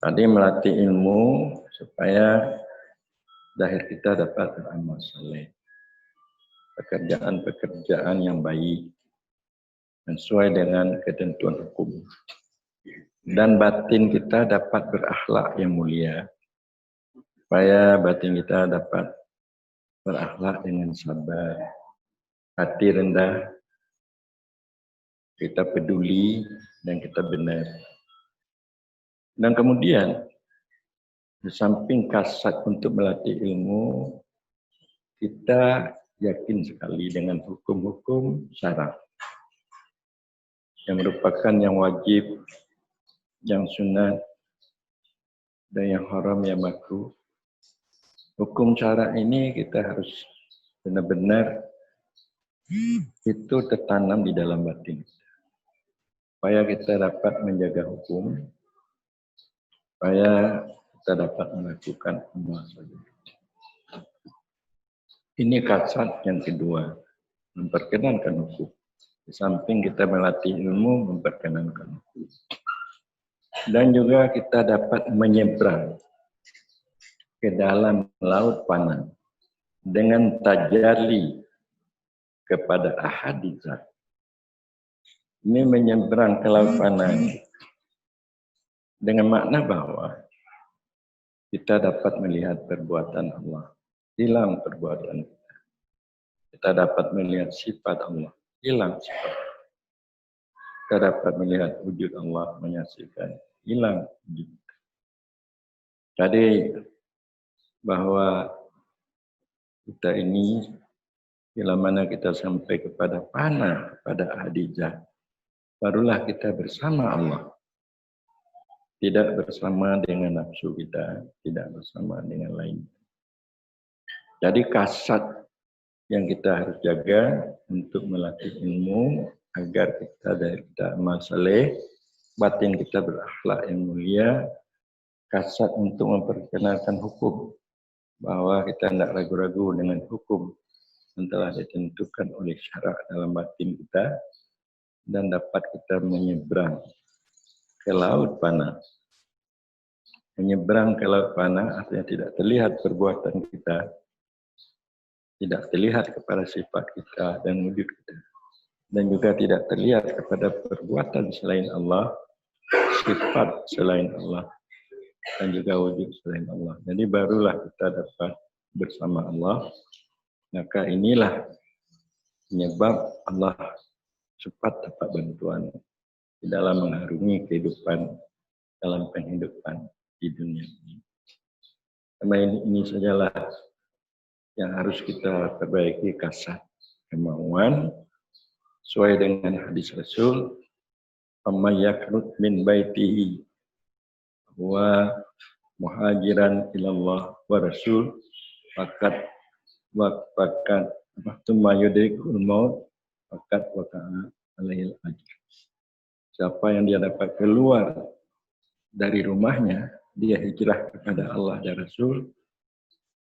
Tadi melatih ilmu supaya zahir kita dapat beramal saleh. Pekerjaan-pekerjaan yang baik sesuai dengan ketentuan hukum. Dan batin kita dapat berakhlak yang mulia. Supaya batin kita dapat berakhlak dengan sabar, hati rendah, kita peduli dan kita benar. Dan kemudian di samping kasat untuk melatih ilmu, kita yakin sekali dengan hukum-hukum syara yang merupakan yang wajib, yang sunat, dan yang haram, yang makruh. Hukum syara ini kita harus benar-benar itu tertanam di dalam batin. Supaya kita dapat menjaga hukum, supaya kita dapat melakukan amal saleh. Ini kasat yang kedua, memperkenankan hukum. Di samping kita melatih ilmu, memperkenankan hukum. Dan juga kita dapat menyeberang ke dalam laut fana dengan tajalli kepada ahadizat. Ini menyeberang ke laut fana dengan makna bahwa kita dapat melihat perbuatan Allah, hilang perbuatan kita. Kita dapat melihat sifat Allah, hilang sifat. Kita dapat melihat wujud Allah, menyaksikan, hilang wujud. Jadi bahwa kita ini bila mana kita sampai kepada fana, kepada ahadizat, barulah kita bersama Allah. Tidak bersama dengan nafsu kita, tidak bersama dengan lain. Jadi kasat yang kita harus jaga untuk melatih ilmu agar kita amal saleh, batin kita berakhlak yang mulia, kasat untuk memperkenalkan hukum, bahwa kita tidak ragu-ragu dengan hukum yang telah ditentukan oleh syarak dalam batin kita, dan dapat kita menyeberang ke laut fana. Menyeberang ke laut fana artinya tidak terlihat perbuatan kita, tidak terlihat kepada sifat kita dan wujud kita, dan juga tidak terlihat kepada perbuatan selain Allah, sifat selain Allah, dan juga wujud selain Allah. Jadi barulah kita dapat bersama Allah. Maka inilah penyebab Allah cepat dapat bantuan di dalam mengarungi kehidupan dalam penghidupan di dunia ini. Karena ini sajalah yang harus kita perbaiki, kasat kemauan sesuai dengan hadis Rasul, "Amma yaknut min baitihi wa muhajiran ilallah wa rasul fakat waktu mayudrikul maut fakat waqa'a alaihil ajr." Siapa yang dia dapat keluar dari rumahnya, dia hijrah kepada Allah dan Rasul,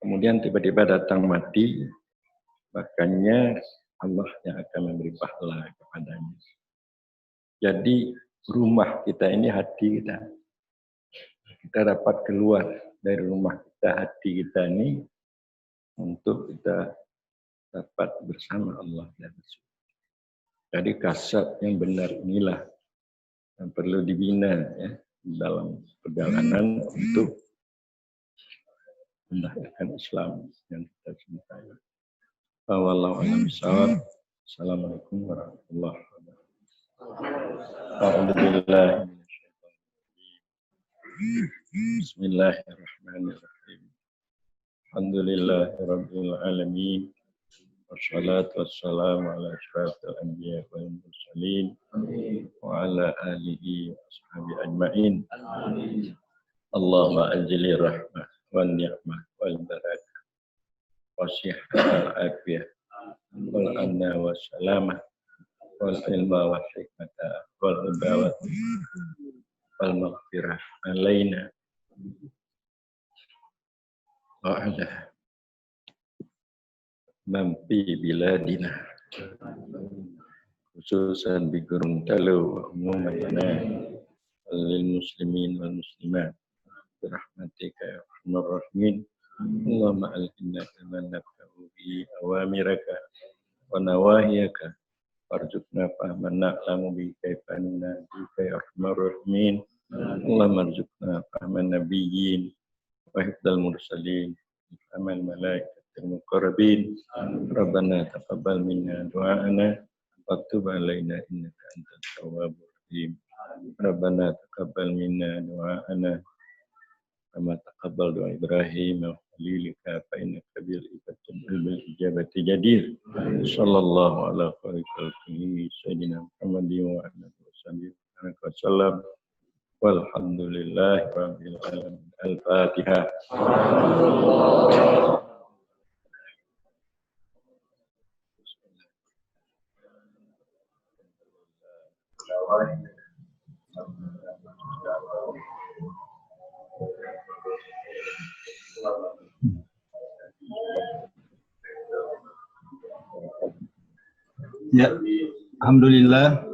kemudian tiba-tiba datang mati, makanya Allah yang akan memberi pahala kepadanya. Jadi rumah kita ini hati kita. Kita dapat keluar dari rumah kita, hati kita ini, untuk kita dapat bersama Allah dan Rasul. Jadi kasat yang benar inilah yang perlu dibina ya, dalam perjalanan untuk mendakwakan Islam yang kita cintai. Wallahu a'lam bishawab. Assalamualaikum warahmatullahi wabarakatuh. Bismillahirrahmanirrahim. Alhamdulillahirabbil alamin. Wassalatu wassalamu ala asyrafil anbiya wal mursalin wa ala alihi washabihi ajmain. Allahumma anzili rahmah wal ni'mah wal barakah wasihhat wal afiyah wal amna was salamah wal ilma wal hikmata wal huda wal maghfirah alaina wa ala mampi biladina, khususan di Gorontalo wa umumana lil muslimin wal muslimat birahmatika ya arhamar rahimin. Allahumma alhinna man nafa'u bi awamiraka wa nawahiyaka warzuqna fahman na'lamu bi kaifa nunadika ya arhamar rahimin. Allahumma arzuqna fahman nabiyyin wa hifdzal mursalin amal malaikatil muqarrabin. Rabbana taqabbal minna du'ana wa tub alaina innaka antat tawwabur rahim. Rabbana taqabbal minna du'ana kama taqabbal du'a Ibrahim wa khalilika fa innaka bil ijabati jadir. Sallallahu ala khalqihi sayyidina Muhammadin wa ala alihi wasallam. Walhamdulillahi rabbil alamin. Al-Fatihah. Ya, alhamdulillah.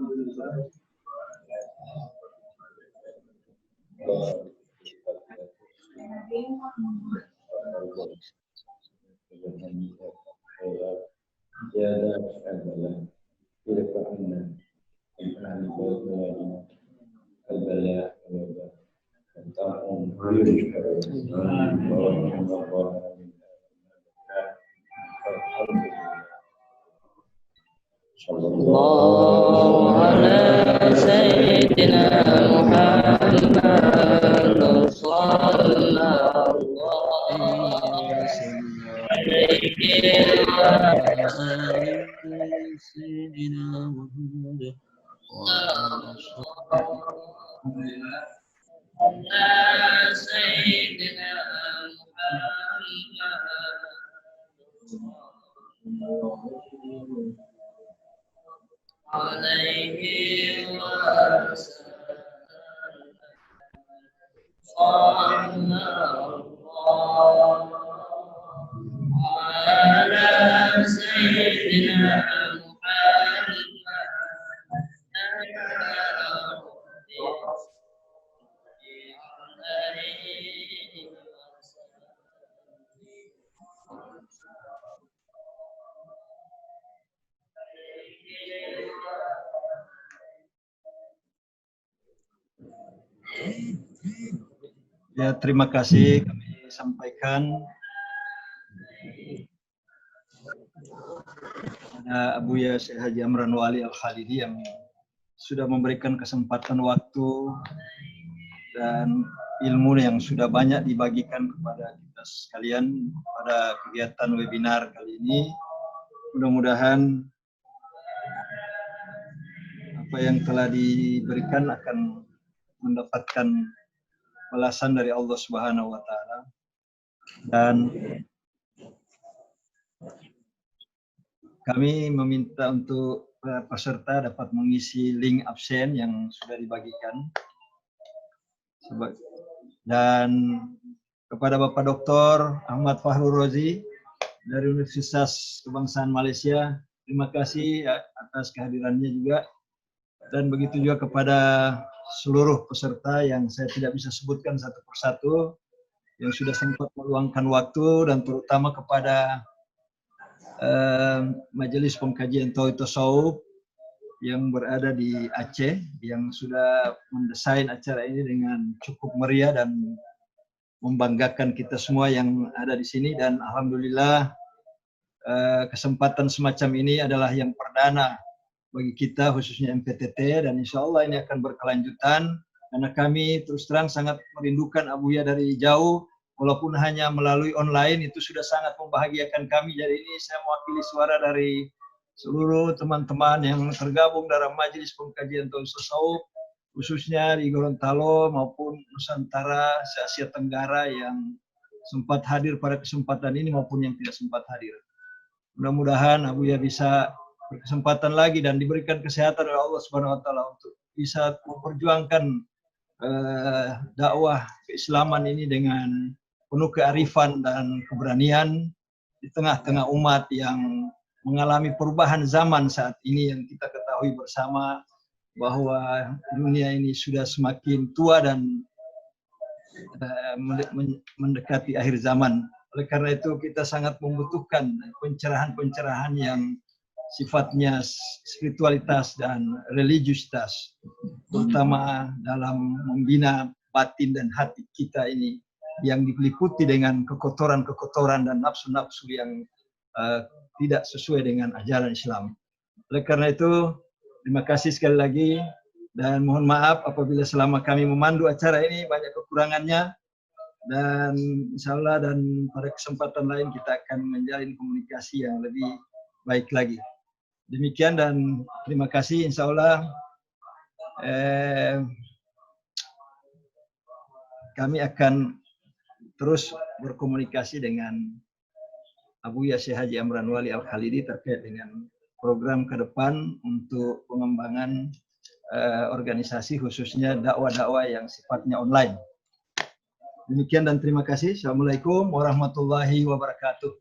Sallallahu ala sayyidina Muhammad sallallahu alaihi Ya, terima kasih kami sampaikan kepada Abuya Syekh Haji Amran Wali Al-Khalidi yang sudah memberikan kesempatan waktu dan ilmu yang sudah banyak dibagikan kepada kita sekalian pada kegiatan webinar kali ini. Mudah-mudahan apa yang telah diberikan akan mendapatkan balasan dari Allah Subhanahu wa taala. Dan kami meminta untuk peserta dapat mengisi link absen yang sudah dibagikan. Dan kepada Bapak Dr. Ahmad Fahrul Razi dari Universitas Kebangsaan Malaysia, terima kasih atas kehadirannya juga. Dan begitu juga kepada seluruh peserta yang saya tidak bisa sebutkan satu persatu, yang sudah sempat meluangkan waktu, dan terutama kepada Majelis Pengkajian Tauhid Tasawuf yang berada di Aceh, yang sudah mendesain acara ini dengan cukup meriah dan membanggakan kita semua yang ada di sini. Dan alhamdulillah kesempatan semacam ini adalah yang perdana bagi kita, khususnya MPTT, dan insya Allah ini akan berkelanjutan karena kami terus terang sangat merindukan Abuya dari jauh, walaupun hanya melalui online itu sudah sangat membahagiakan kami. Jadi ini saya mewakili suara dari seluruh teman-teman yang tergabung dalam Majelis Pengkajian Tauhid Tasawuf, khususnya di Gorontalo maupun Nusantara, se-Asia Tenggara yang sempat hadir pada kesempatan ini maupun yang tidak sempat hadir. Mudah-mudahan Abuya bisa berkesempatan lagi dan diberikan kesehatan oleh Allah Subhanahu wa taala untuk bisa memperjuangkan dakwah keislaman ini dengan penuh kearifan dan keberanian di tengah-tengah umat yang mengalami perubahan zaman saat ini, yang kita ketahui bersama bahwa dunia ini sudah semakin tua dan mendekati akhir zaman. Oleh karena itu kita sangat membutuhkan pencerahan-pencerahan yang sifatnya spiritualitas dan religiusitas, terutama dalam membina batin dan hati kita ini yang diliputi dengan kekotoran-kekotoran dan nafsu-nafsu yang tidak sesuai dengan ajaran Islam. Oleh karena itu, terima kasih sekali lagi dan mohon maaf apabila selama kami memandu acara ini banyak kekurangannya, dan insya Allah dan pada kesempatan lain kita akan menjalin komunikasi yang lebih baik lagi. Demikian dan terima kasih. Insya Allah kami akan terus berkomunikasi dengan Abuya Syekh Haji Amran Wali Al-Khalidi terkait dengan program ke depan untuk pengembangan organisasi, khususnya dakwah-dakwah yang sifatnya online. Demikian dan terima kasih. Assalamualaikum warahmatullahi wabarakatuh.